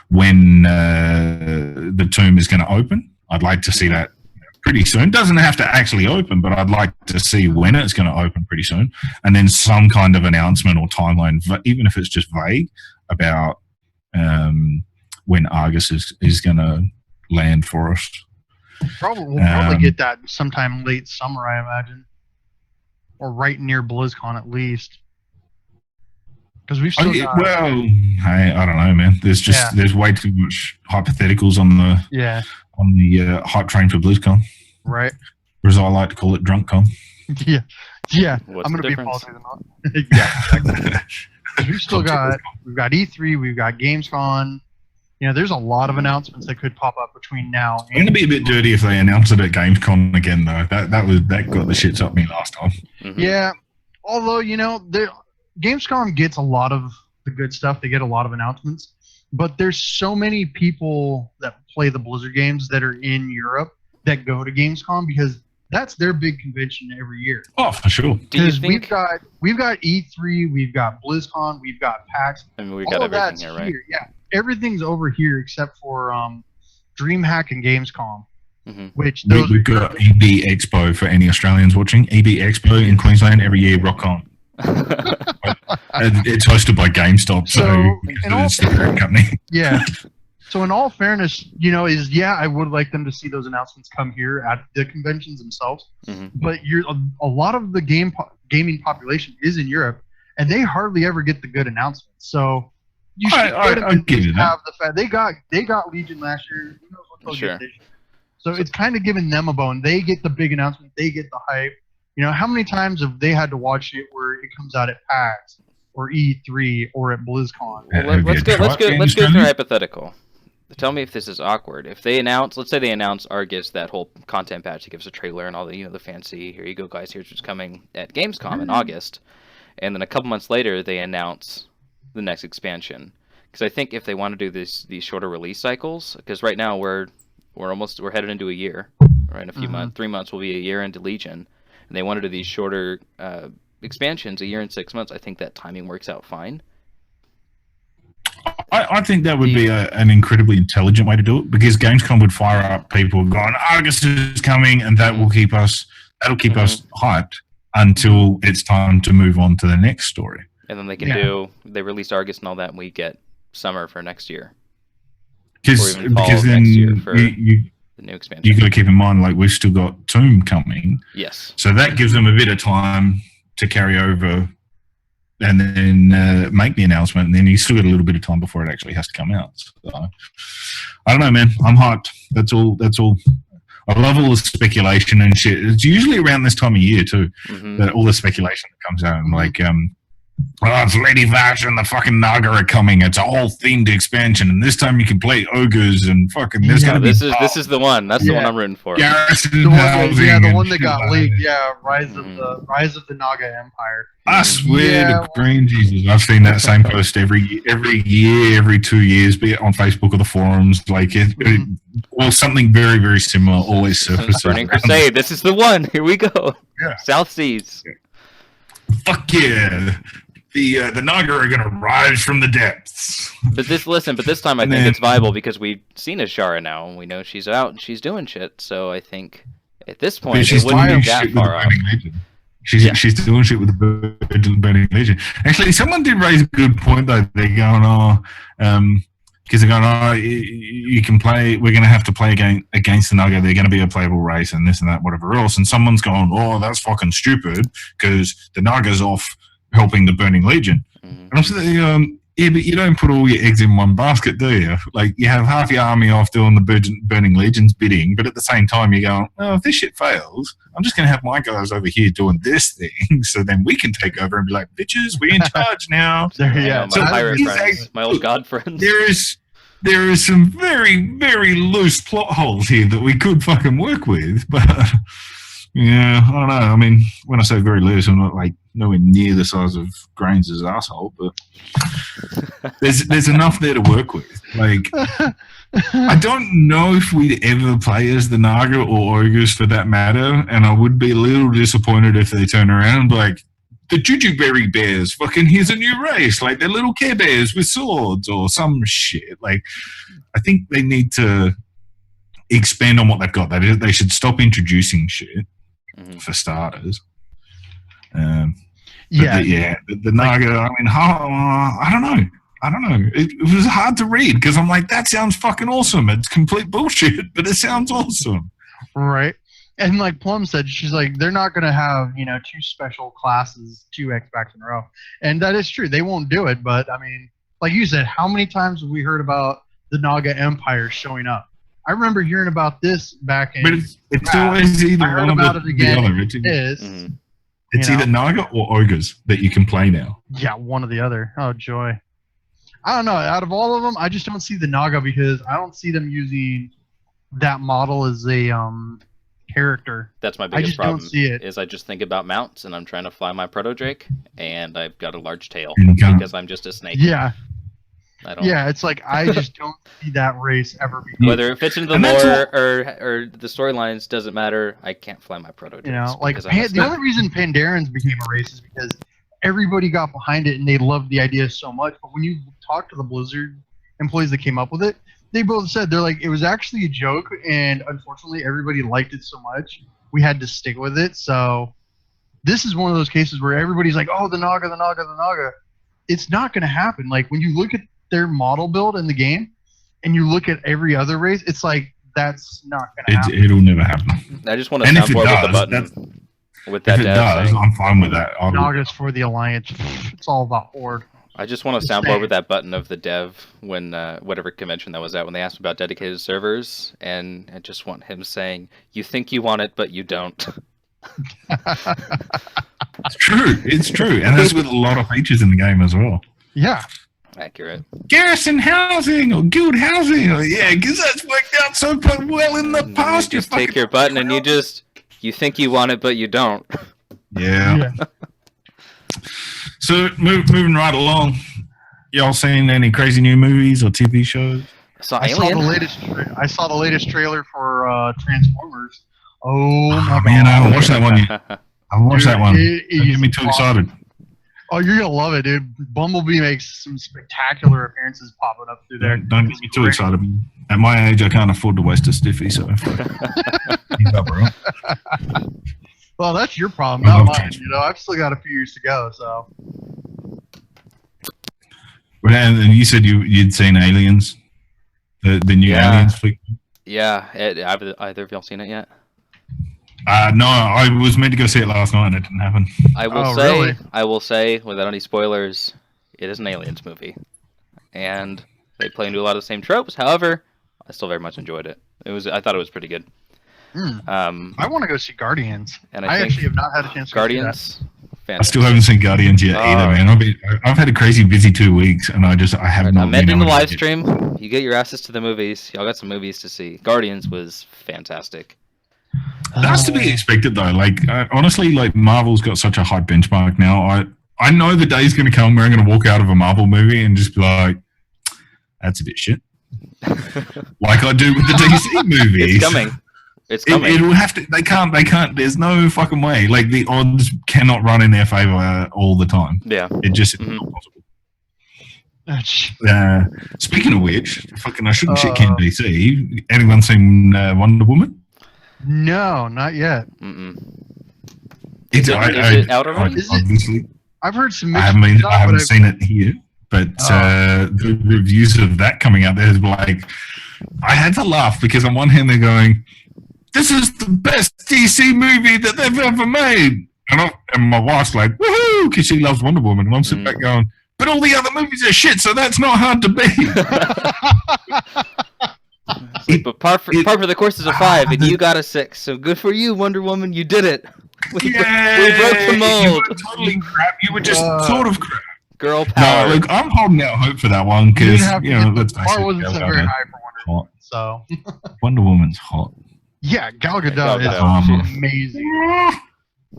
when the Tomb is going to open. I'd like to see that pretty soon. Doesn't have to actually open, but I'd like to see when it's going to open pretty soon, and then some kind of announcement or timeline, even if it's just vague, about when Argus is going to land for us. We'll probably get that sometime late summer, I imagine, or right near BlizzCon at least. Because we've still got... Well, hey, I don't know, man. There's way too much hypotheticals on the hype train for BlizzCon. Right. Or as I like to call it, DrunkCon. Yeah. What's I'm going to be difference? positive on that. Yeah, exactly. We've got E3, we've got Gamescom, there's a lot of announcements that could pop up between now It's going to be a bit dirty if they announce it at Gamescom again, though. That got the shits up me last time. Mm-hmm. Yeah, although Gamescom gets a lot of the good stuff. They get a lot of announcements, but there's so many people that play the Blizzard games that are in Europe that go to Gamescom because that's their big convention every year. Oh, for sure. Because we've got E3, we've got BlizzCon, we've got PAX. I mean, we've got everything here, right? Yeah, everything's over here except for DreamHack and Gamescom. Mm-hmm. Which we've got EB Expo for any Australians watching. EB Expo in Queensland every year, rock on. It's hosted by GameStop, so it's the parent company. Yeah. So in all fairness, I would like them to see those announcements come here at the conventions themselves. Mm-hmm. But a lot of the gaming population is in Europe, and they hardly ever get the good announcements. So you should I give you that. The fact they got Legion last year. Who knows what they'll get this year. So it's kind of giving them a bone. They get the big announcement. They get the hype. How many times have they had to watch it where it comes out at PAX or E3 or at BlizzCon? Well, let's go through hypothetical. Tell me if this is awkward. If they announce, let's say they announce Argus, that whole content patch that gives a trailer and all the the fancy, here you go guys, here's what's coming at Gamescom in August, and then a couple months later they announce the next expansion. Because I think if they want to do these shorter release cycles, because right now we're headed into a year, right? In a few months, 3 months will be a year into Legion, and they want to do these shorter expansions, a year and 6 months. I think that timing works out fine. I think that would be an incredibly intelligent way to do it, because Gamescom would fire up people going, August is coming, and that'll keep us hyped until it's time to move on to the next story. And then they can they release Argus and all that, and we get summer for next year. Because then the new expansion. You got to keep in mind, like, we've still got Tomb coming. Yes. So that gives them a bit of time to carry over and then make the announcement, and then you still got a little bit of time before it actually has to come out. So, I don't know, man. I'm hyped. That's all. I love all the speculation and shit. It's usually around this time of year too, that all the speculation that comes out. And like, it's Lady Vash and the fucking Naga are coming. It's a whole themed expansion, and this time you can play ogres and fucking. This is the one. That's the one I'm rooting for. Garrison the one that got leaked. Yeah, Rise of the Naga Empire. I swear to green Jesus, I've seen that same post every year, every 2 years, be it on Facebook or the forums. Like or something very, very similar always surfaces. Burning Crusade. This is the one. Here we go. Yeah. South Seas. Fuck yeah. The Naga are gonna rise from the depths. But this time I think it's viable because we've seen Ashara now, and we know she's out and she's doing shit. So I think at this point it wouldn't be that far off. She's doing shit with the Burning Legion. Actually, someone did raise a good point though. They're going, because they're going, you can play. We're going to have to play against the Naga. They're going to be a playable race and this and that, whatever else. And someone's going, that's fucking stupid because the Naga's off helping the Burning Legion. And I'm sitting there going, but you don't put all your eggs in one basket, do you? Like, you have half your army off doing the Burning Legion's bidding, but at the same time you're going, if this shit fails, I'm just going to have my guys over here doing this thing, so then we can take over and be like, bitches, we're in charge now. My pirate friends, my old god friends. There is some very, very loose plot holes here that we could fucking work with, but yeah, I don't know. I mean, when I say very loose, I'm not like nowhere near the size of Grainz' asshole, but there's enough there to work with. Like, I don't know if we'd ever play as the Naga or Ogres for that matter, and I would be a little disappointed if they turn around and be like, the Jujuberry Bears, fucking here's a new race, like they're little Care Bears with swords or some shit. Like, I think they need to expand on what they've got. They should stop introducing shit for starters. The Naga. I mean, I don't know. It was hard to read because I'm like, that sounds fucking awesome. It's complete bullshit, but it sounds awesome. Right. And like Plum said, she's like, they're not going to have, 2 special classes, 2 X-Packs in a row. And that is true. They won't do it. But, I mean, like you said, how many times have we heard about the Naga Empire showing up? I remember hearing about this back in... But it's always either one of the other. It's either Naga or Ogres that you can play now. Yeah, one or the other. Oh, joy. I don't know. Out of all of them, I just don't see the Naga because I don't see them using that model as a character. That's my I biggest just problem. don't see it. Is I just think about mounts, and I'm trying to fly my proto Drake, and I've got a large tail And you can't. because I'm just a snake. Yeah, I don't. yeah. It's like I just don't see that race ever become. Whether it fits into the And that's lore or the storylines doesn't matter. I can't fly my proto Drakes. You know, like because I'm a the snake. only reason Pandarans became a race is because everybody got behind it and they loved the idea so much. But when you talk to the Blizzard employees that came up with it, they both said they're like it was actually a joke, and unfortunately everybody liked it so much we had to stick with it. So this is one of those cases where everybody's like, "Oh, the Naga, the Naga, the Naga." It's not going to happen. Like when you look at their model build in the game, and you look at every other race, it's like that's not going to happen. It'll never happen. I just want to And if it soundboard with the does, button. With that If it dev does, saying, I'm fine with that. Naga's for the Alliance. It's all about Horde. I just want to soundboard with that button of the dev when whatever convention that was at when they asked about dedicated servers, and I just want him saying, "You think you want it, but you don't." It's true. It's true, and that's with a lot of features in the game as well. Yeah. Accurate. Garrison housing or guild housing, or, yeah, because that's worked out so well in the past. You just take your button and you think you want it, but you don't. Yeah. So moving right along, y'all seen any crazy new movies or TV shows? So I saw the latest trailer for Transformers. Oh my man, I haven't god! watched that one yet. I haven't watched that one. It Don't get is me too awesome. excited. Oh, you're gonna love it, dude. Bumblebee makes some spectacular appearances popping up through there. Don't get me too excited. At my age, I can't afford to waste a stiffy, so. Keep up, bro. Well, that's your problem, I not love mine. Transformers. You know, I've still got a few years to go. So And you said you'd seen Aliens, the new Yeah. Aliens flick. Yeah, either of y'all seen it yet? No, I was meant to go see it last night and it didn't happen. I will Oh, say, really? without any spoilers, it is an Aliens movie, and they play into a lot of the same tropes. However, I still very much enjoyed it. I thought it was pretty good. I want to go see Guardians. And I think actually have not had a chance to Guardians, I fantastic. still haven't seen Guardians yet either, Oh. man. I've had a crazy busy 2 weeks and I have not I'm been ending able the to live get- stream. You get your asses to the movies. Y'all got some movies to see. Guardians was fantastic. That's to be expected though. Like honestly, like Marvel's got such a high benchmark now. I know the day's going to come where I'm going to walk out of a Marvel movie and just be like, "That's a bit shit," like I do with the DC movies. It's coming. It's coming. It will have to. They can't. There's no fucking way. Like the odds cannot run in their favor all the time. Yeah. It just is Mhm. not possible. Speaking of which, fucking I shouldn't shit can DC. Anyone seen Wonder Woman? No, not yet. Mm-mm. It's Is it out already? Is it- obviously. I've heard some I mixed haven't seen it here, but the reviews of that coming out there is like, I had to laugh because on one hand they're going, "This is the best DC movie that they've ever made," and my wife's like, "Woohoo!" because she loves Wonder Woman, and I'm sitting back going, "But all the other movies are shit, so that's not hard to beat." But par for the course is a 5, and you got a 6. So good for you, Wonder Woman. You did it. We broke the mold. You were totally crap. You were just sort of crap. Girl No, power. look, I'm holding out hope for that one You because didn't have to you know, get- let's the face bar it, wasn't Gal set very Gadot- high for Wonder Woman. So Wonder Woman's hot. yeah, Gal Gadot Gal is Gadot. amazing.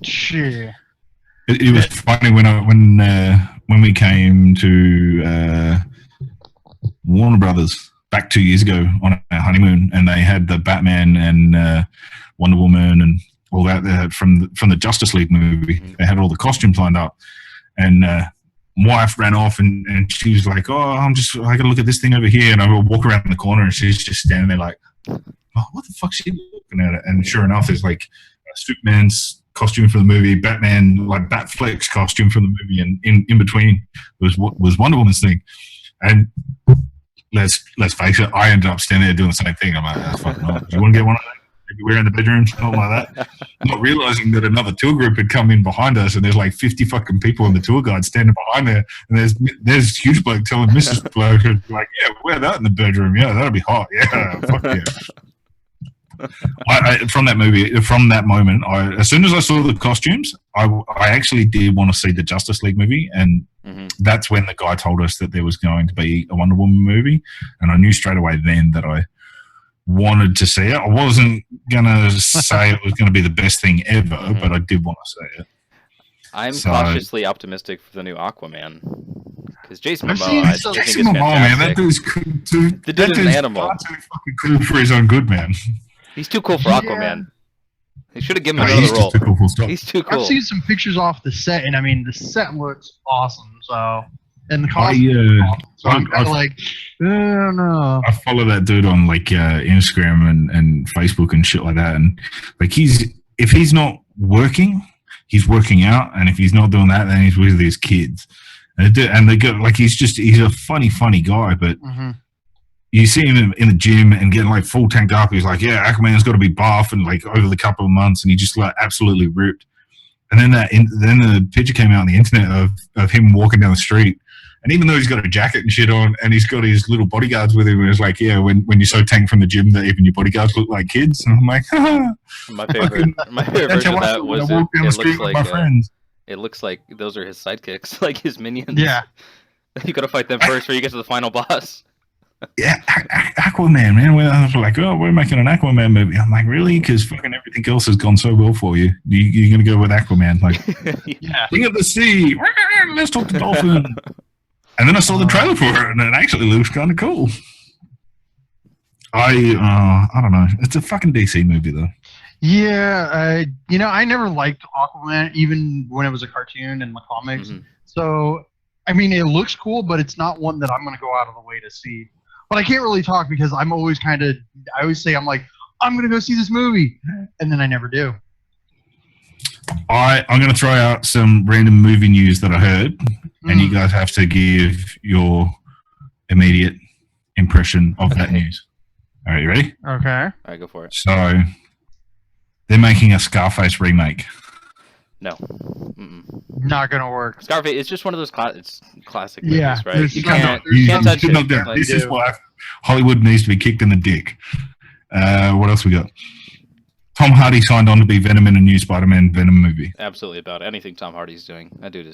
Shit. It was funny when we came to Warner Brothers back 2 years ago on our honeymoon, and they had the Batman and Wonder Woman and all that from the Justice League movie. They had all the costumes lined up, and wife ran off and she was like, "Oh, I gotta look at this thing over here," and I will walk around the corner and she's just standing there like, "Oh, what the fuck's she looking at?" And sure enough, there's like Superman's costume from the movie, Batman, like Batfleck's costume from the movie, and in between was Wonder Woman's thing. And let's face it, I ended up standing there doing the same thing. I'm like, "That's fucking awesome. You want to get one of those? Maybe we're in the bedroom, something like that." Not realizing that another tour group had come in behind us, and there's like 50 fucking people in the tour guide standing behind there, and there's huge bloke telling Mrs. Bloke like, "Yeah, wear that in the bedroom. Yeah, that'll be hot. Yeah, fuck yeah." From that movie, from that moment, as soon as I saw the costumes, I actually did want to see the Justice League movie, and that's when the guy told us that there was going to be a Wonder Woman movie, and I knew straight away then that I wanted to see it. I wasn't gonna say it was going to be the best thing ever, but I did want to see it. I'm cautiously optimistic for the new Aquaman. Because Jason Momoa, Jason Momoa, man, that dude's cool too. The dude is an animal. Too fucking cool for his own good, man. He's too cool for Aquaman. They should have given him another role. He's too cool. I've seen some pictures off the set, and I mean, the set looks awesome. So, and the costume awesome. So I'm kind of like, I don't know. I follow that dude on like Instagram and Facebook and shit like that, and like if he's not working, he's working out, and if he's not doing that, then he's with his kids. And they go like he's a funny guy, but you see him in the gym and getting like full tanked up. He's like, yeah, Aquaman's got to be buff, and like over the couple of months, and he just like absolutely ripped. And then then the picture came out on the internet of him walking down the street, and even though he's got a jacket and shit on, and he's got his little bodyguards with him, and it's like, yeah, when you're so tanked from the gym that even your bodyguards look like kids, and I'm like, my favorite version of that was it looks like those are his sidekicks, like his minions. Yeah. You gotta fight them first before you get to the final boss. Yeah, Aquaman, man. I was like, oh, we're making an Aquaman movie. I'm like, really? Because fucking everything else has gone so well for you. You're going to go with Aquaman. Like, King of the Sea. Let's talk to dolphin. And then I saw the trailer for it, and it actually looks kind of cool. I don't know. It's a fucking DC movie, though. Yeah, I never liked Aquaman, even when it was a cartoon in the comics. So, I mean, it looks cool, but it's not one that I'm going to go out of the way to see. But I can't really talk because I'm always I always say, I'm like, I'm going to go see this movie, and then I never do. I'm going to throw out some random movie news that I heard, and you guys have to give your immediate impression of that news. All right, you ready? Okay. All right, go for it. So, they're making a Scarface remake. No. Not going to work. Scarface, it's just one of those classic movies, yeah, right? You can't touch it. This is why Hollywood needs to be kicked in the dick. What else we got? Tom Hardy signed on to be Venom in a new Spider-Man Venom movie. Absolutely about anything Tom Hardy's doing. That dude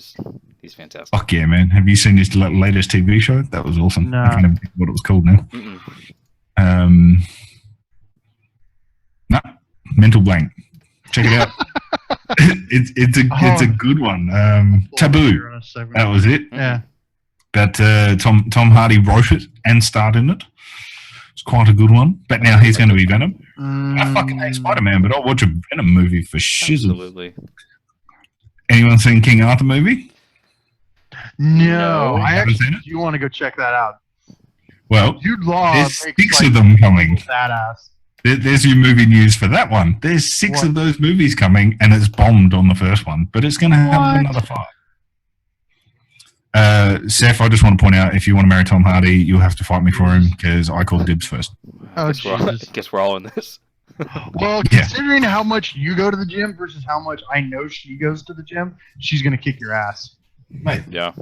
he's fantastic. Fuck yeah, man. Have you seen his latest TV show? That was awesome. No. I can't even think what it was called now. No, mental blank. Check it out. It's a good one. Taboo. That was it. Yeah. But Tom Hardy wrote it and starred in it. It's quite a good one. But now he's going to be Venom. I fucking hate Spider-Man, but I'll watch a Venom movie for shizzle. Absolutely. Anyone seen King Arthur movie? No. I actually do want to go check that out. Well, Jude Law there's 6 of them coming. Badass. There's your movie news for that one. There's 6 of those movies coming, and it's bombed on the first one, but it's going to have another 5. Seth, I just want to point out, if you want to marry Tom Hardy, you'll have to fight me for him, because I called dibs first. Oh, guess we're all in this. Well, considering how much you go to the gym versus how much I know she goes to the gym, she's going to kick your ass. Mate. Yeah.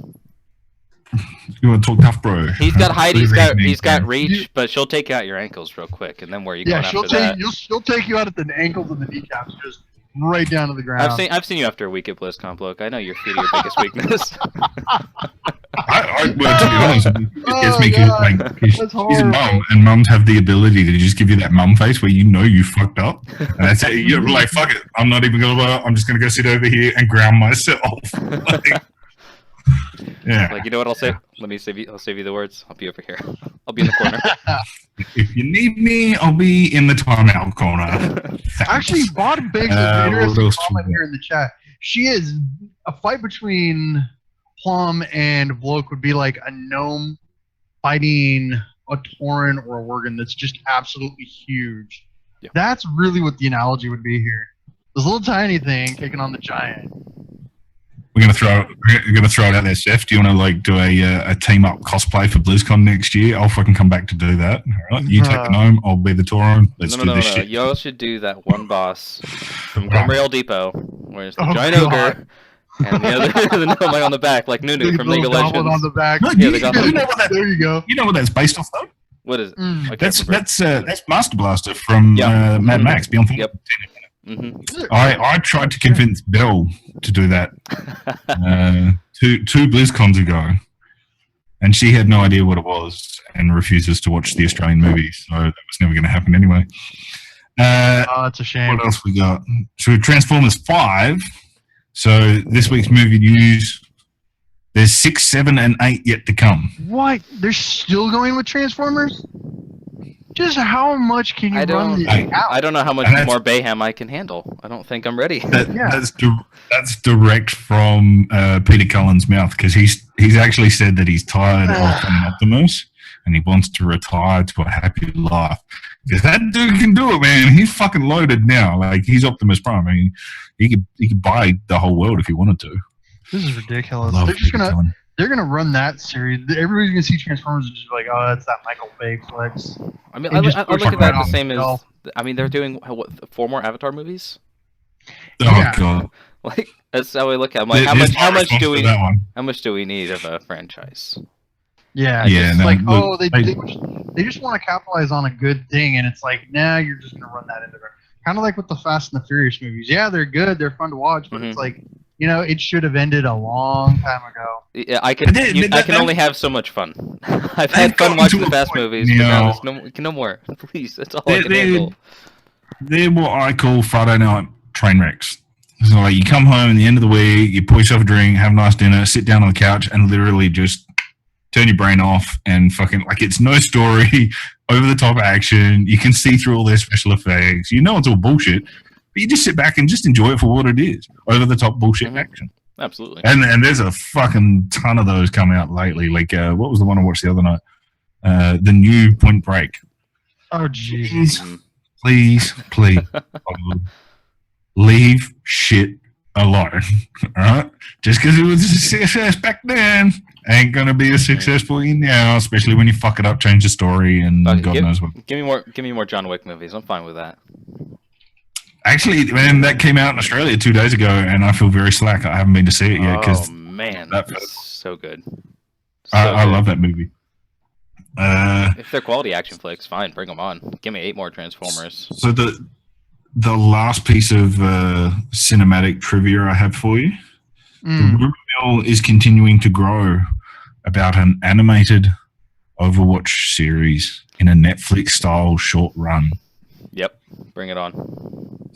You want to talk tough, bro? He's got height, he's got reach, but she'll take out your ankles real quick, and then where are you going after that? She'll take you out at the ankles and the kneecaps, just right down to the ground. I've seen you after a week at BlizzCon, Bloke. I know your feet are your biggest weakness. Well, to be honest, it gets me like she's a mum, and mums have the ability to just give you that mum face where you know you fucked up, and that's it. You're like, fuck it, I'm not even gonna. I'm just gonna go sit over here and ground myself. Yeah. Like, you know what I'll say? I'll save you the words. I'll be over here. I'll be in the corner. If you need me, I'll be in the timeout corner. Actually, Bottom Banks is an interesting comment here in the chat. She is a fight between Plum and Bloke would be like a gnome fighting a Tauren or a Worgen that's just absolutely huge. Yeah. That's really what the analogy would be here. This little tiny thing taking on the giant. We're gonna throw it out there, Steph. Do you want to like do a team up cosplay for BlizzCon next year? I'll fucking come back to do that. All right, you take the gnome, I'll be the Tauren. Let's do this shit. Y'all should do that one boss from Grimrail Depot, where it's the giant ogre and the other the gnome on the back, like Nunu from League of Legends. On the back. No, there you go. You know what that's based off, though? What is it? Mm. I can't remember. That's Master Blaster from Mad Max Beyond Thought. Yep. Mm-hmm. I tried to convince Belle to do that two BlizzCons ago, and she had no idea what it was and refuses to watch the Australian movies, so that was never going to happen anyway. Oh, it's a shame. What else we got? So Transformers 5. So this week's movie news. There's 6, 7, and 8 yet to come. What? They're still going with Transformers? Just how much can you run this out? I don't know how much more Bayham I can handle. I don't think I'm ready. That's direct from Peter Cullen's mouth, because he's actually said that he's tired of being Optimus and he wants to retire to a happy life. Because that dude can do it, man. He's fucking loaded now. Like, he's Optimus Prime. I mean, he could buy the whole world if he wanted to. This is ridiculous. They're gonna run that series. Everybody's gonna see Transformers and just be like, oh, that's that Michael Bay flex. I mean, I look at that the same as. I mean, they're doing 4 more Avatar movies. Oh god! Like, that's how I look at it. I'm like, how much do we need of a franchise? Yeah, they just want to capitalize on a good thing, and it's like, nah, you're just gonna run that into there. Kind of like with the Fast and the Furious movies. Yeah, they're good, they're fun to watch, but it's like, you know, it should have ended a long time ago. Yeah, I can only have so much fun. I've had fun watching the Fast movies, but now there's no more. Please, that's all I can handle. They're what I call Friday night train wrecks. So like, you come home at the end of the week, you pour yourself a drink, have a nice dinner, sit down on the couch, and literally just turn your brain off and fucking, like, it's no story, over the top action. You can see through all their special effects. You know it's all bullshit, but you just sit back and just enjoy it for what it is. Over the top bullshit action. Absolutely. And there's a fucking ton of those come out lately. Like, what was the one I watched the other night? The new Point Break. Oh, jeez. Please. Leave shit alone. All right? Just because it was a success back then ain't going to be a success for you now, especially when you fuck it up, change the story, and God knows what. Give me more John Wick movies. I'm fine with that. Actually, man, that came out in Australia 2 days ago, and I feel very slack. I haven't been to see it yet. Oh, man. That's so good. I love that movie. If they're quality action flicks, fine, bring them on. Give me 8 more Transformers. So the last piece of cinematic trivia I have for you, the rumor mill is continuing to grow about an animated Overwatch series in a Netflix-style short run. Yep, bring it on.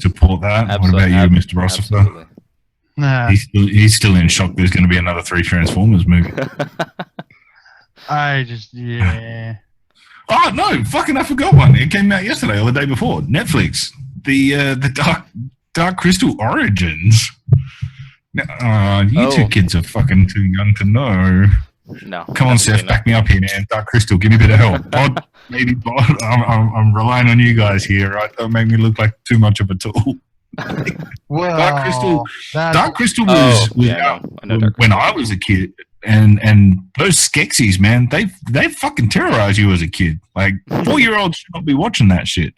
Support that. What about you, Mr. Rossifer? Nah. He's still in shock. There's going to be another 3 Transformers movie. Yeah. Oh no! Fucking, I forgot one. It came out yesterday or the day before. Netflix. The Dark Crystal Origins. You two kids are fucking too young to know. No. Come on, Seth, back me up here, man. Dark Crystal, give me a bit of help. Bod, I'm relying on you guys here, right? Don't make me look like too much of a tool. Well, Dark Crystal was out when I was a kid, and those Skeksis, man, they fucking terrorize you as a kid. Like, 4-year-olds should not be watching that shit.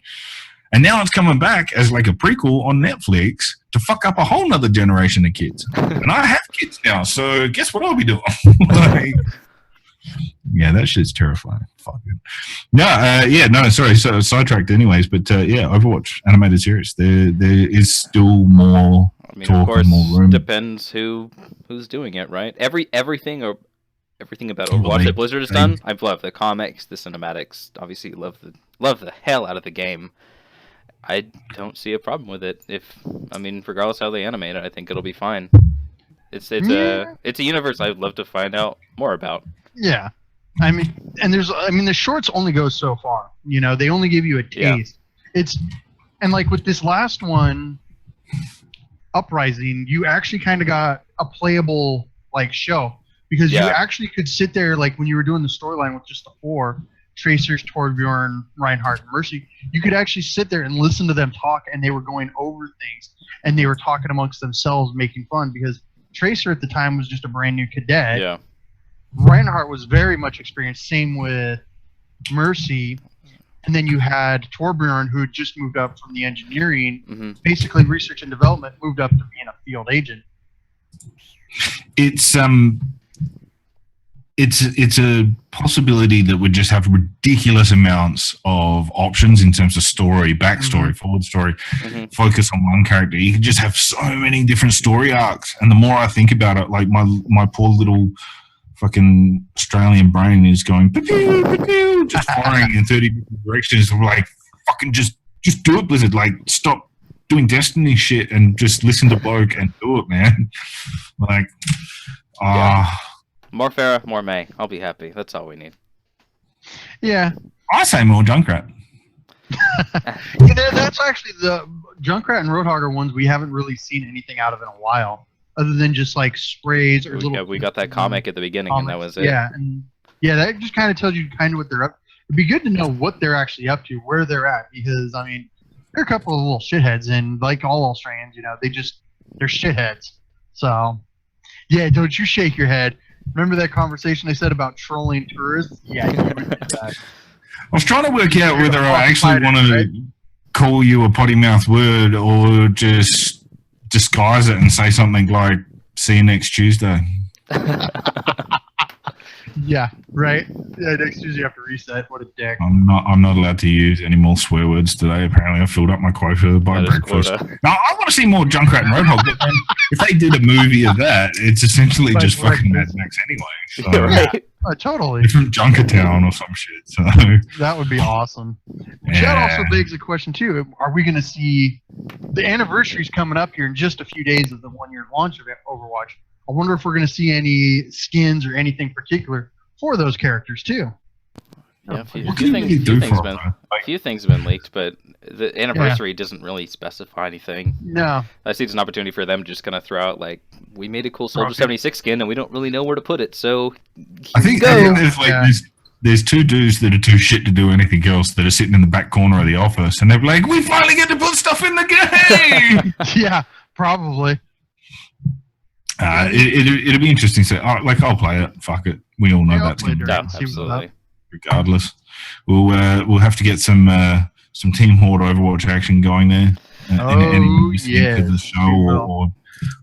And now it's coming back as like a prequel on Netflix to fuck up a whole nother generation of kids. And I have kids now, so guess what I'll be doing? Like, yeah, that shit's terrifying. Fuck it. Sorry, so sidetracked anyways, but Overwatch animated series. There is still more talk, of course, and more room. Depends who's doing it, right? Everything about Overwatch that Blizzard has done, I've loved the comics, the cinematics. Obviously, love the hell out of the game. I don't see a problem with it. Regardless how they animate it, I think it'll be fine. It's a universe I'd love to find out more about. Yeah, the shorts only go so far. You know, they only give you a taste. Yeah. And like with this last one, Uprising, you actually kind of got a playable like show, because you actually could sit there, like when you were doing the storyline with just the 4. Tracers, Torbjorn, Reinhardt, and Mercy, you could actually sit there and listen to them talk, and they were going over things, and they were talking amongst themselves, making fun, because Tracer at the time was just a brand new cadet. Yeah. Reinhardt was very much experienced, same with Mercy, and then you had Torbjorn, who had just moved up from the engineering, basically research and development, moved up to being a field agent. It's it's a possibility that would just have ridiculous amounts of options in terms of story, backstory, forward story, focus on one character. You can just have so many different story arcs. And the more I think about it, like my poor little fucking Australian brain is going just firing in 30 different directions. I'm like, fucking just do it, Blizzard. Like, stop doing Destiny shit and just listen to Bloke and do it, man. Like, more Farah, more May. I'll be happy. That's all we need. Yeah. I say more Junkrat. That's actually the Junkrat and Roadhog are ones we haven't really seen anything out of in a while, other than just like sprays or little. We got that comic at the beginning, and that was it. Yeah, and that just kind of tells you kind of what they're up. It'd be good to know what they're actually up to, where they're at, because I mean, they're a couple of little shitheads, and like all Australians, they're shitheads. So, yeah, don't you shake your head. Remember that conversation I said about trolling tourists? Yeah, you would do that. I was trying to work out whether I actually want to call you a potty mouth word or just disguise it and say something like, see you next Tuesday. Yeah, right. Yeah, next Tuesday you have to reset. What a dick. I'm not allowed to use any more swear words today. Apparently I filled up my quota by breakfast. Now I want to see more Junkrat and Roadhog, but then if they did a movie of that, it's essentially just fucking Mad Max anyway. So, right. Totally. Different Junkertown or some shit. So that would be awesome. Yeah. That also begs a question too. Are we going to see the anniversary's coming up here in just a few days of the 1-year launch of Overwatch? I wonder if we're going to see any skins or anything particular for those characters too. Yeah, a few things have been leaked, but the anniversary doesn't really specify anything. No. I see it's an opportunity for them just kind of throw out, like, we made a cool Soldier 76 skin and we don't really know where to put it, so I think there's two dudes that are too shit to do anything else that are sitting in the back corner of the office, and they're like, we finally get to put stuff in the game! Yeah, probably. It'll be interesting. So, I'll play it. Fuck it. We all know that's going to be absolutely. Regardless, we'll have to get some Team Horde Overwatch action going there. Anyone listening to the show or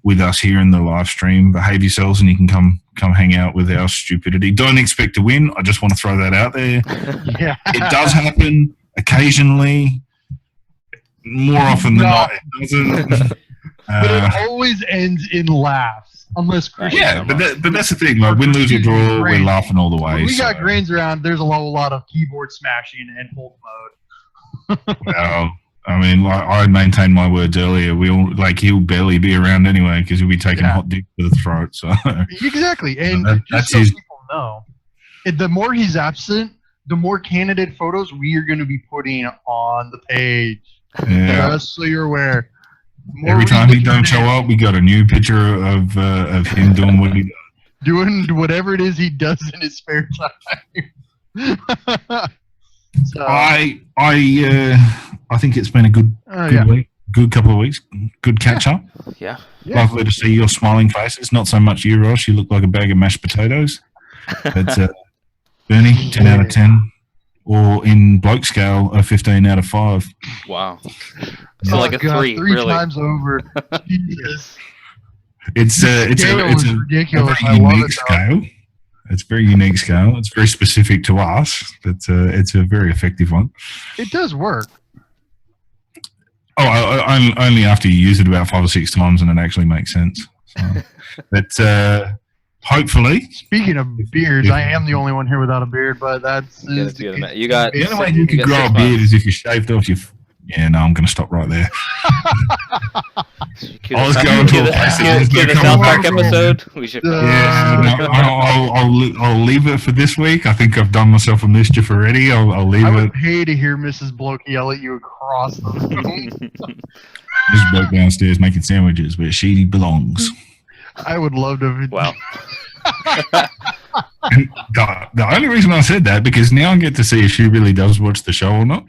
with us here in the live stream, behave yourselves and you can come hang out with our stupidity. Don't expect to win. I just want to throw that out there. Yeah, it does happen occasionally. More often than not, it doesn't. But it always ends in laughs, unless Christian. Yeah, but that's the thing. Like, win, lose, or draw, we're laughing all the way. When we got Grainz around, there's a lot of keyboard smashing and hold mode. Well, I mean, I maintained my words earlier. He'll barely be around anyway because he'll be taking hot dick to the throat. So exactly, and just so people know, the more he's absent, the more candidate photos we are going to be putting on the page. Yeah. Just so you're aware. Every time he don't show up, we got a new picture of him doing what he does. Doing whatever it is he does in his spare time. So, I think it's been a good week, good couple of weeks, good catch up. Yeah. Lovely to see your smiling faces. Not so much you, Ross. You look like a bag of mashed potatoes. But Bernie, 10 out of 10. Or in bloke scale, a 15 out of 5. Wow. So like a 3, really. 3 times over. Jesus. It's a ridiculous. very unique scale. It's a very unique scale. It's very specific to us. It's a very effective one. It does work. Oh, only after you use it about 5 or 6 times and it actually makes sense. So, but hopefully. Speaking of beards, I am the only one here without a beard, but that's you got the only way you could grow a beard is if you shaved off your. Yeah, no, I'm going to stop right there. I was going to a place the South Park episode. We should. I'll leave it for this week. I think I've done myself a mischief already. I'll leave it. I would pay to hear Mrs. Bloke yell at you across the room. Mrs. Bloke downstairs making sandwiches where she belongs. I would love to. Wow. And the only reason I said that because now I get to see if she really does watch the show or not.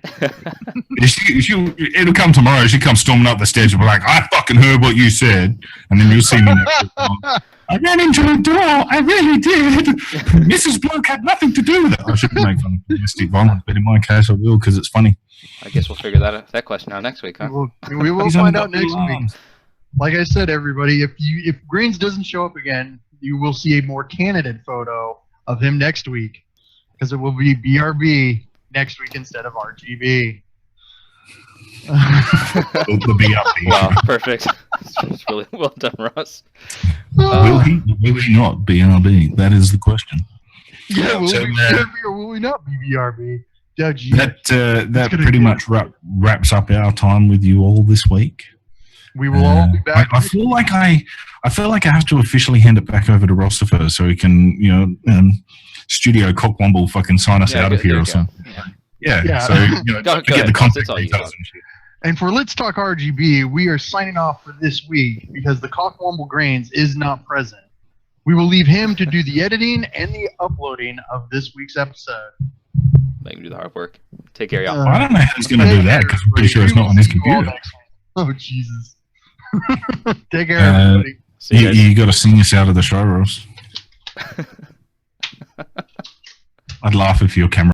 It'll come tomorrow. She comes storming up the stairs and be like, "I fucking heard what you said," and then you'll see me next week. I ran into a door. I really did. Mrs. Bloke had nothing to do with it. I shouldn't make fun of domestic violence, but in my case, I will because it's funny. I guess we'll figure that question out next week, huh? We will find out next week. Like I said, everybody, if Grainz doesn't show up again, you will see a more candid photo of him next week, because it will be BRB next week instead of RGB. The BRB. Wow, perfect. It's really well done, Ross. Will he not BRB? That is the question. Yeah, will So, we BRB or will we not be BRB? Judge you. That pretty much wraps up our time with you all this week. We will all be back. I feel like I have to officially hand it back over to Ross first, so he can, Studio Cockwomble fucking sign us out of here or something. Yeah. So Go get ahead, the Ross, contact it's all you. details and shit. And for Let's Talk RGB, we are signing off for this week because the Cockwomble Grainz is not present. We will leave him to do the editing and the uploading of this week's episode. Make him do the hard work. Take care, y'all. I don't know how he's going to do that because I'm pretty sure it's not on his computer. Oh, Jesus. Take care, everybody. See you guys. You got to sing us out of the show, Ross. I'd laugh if your camera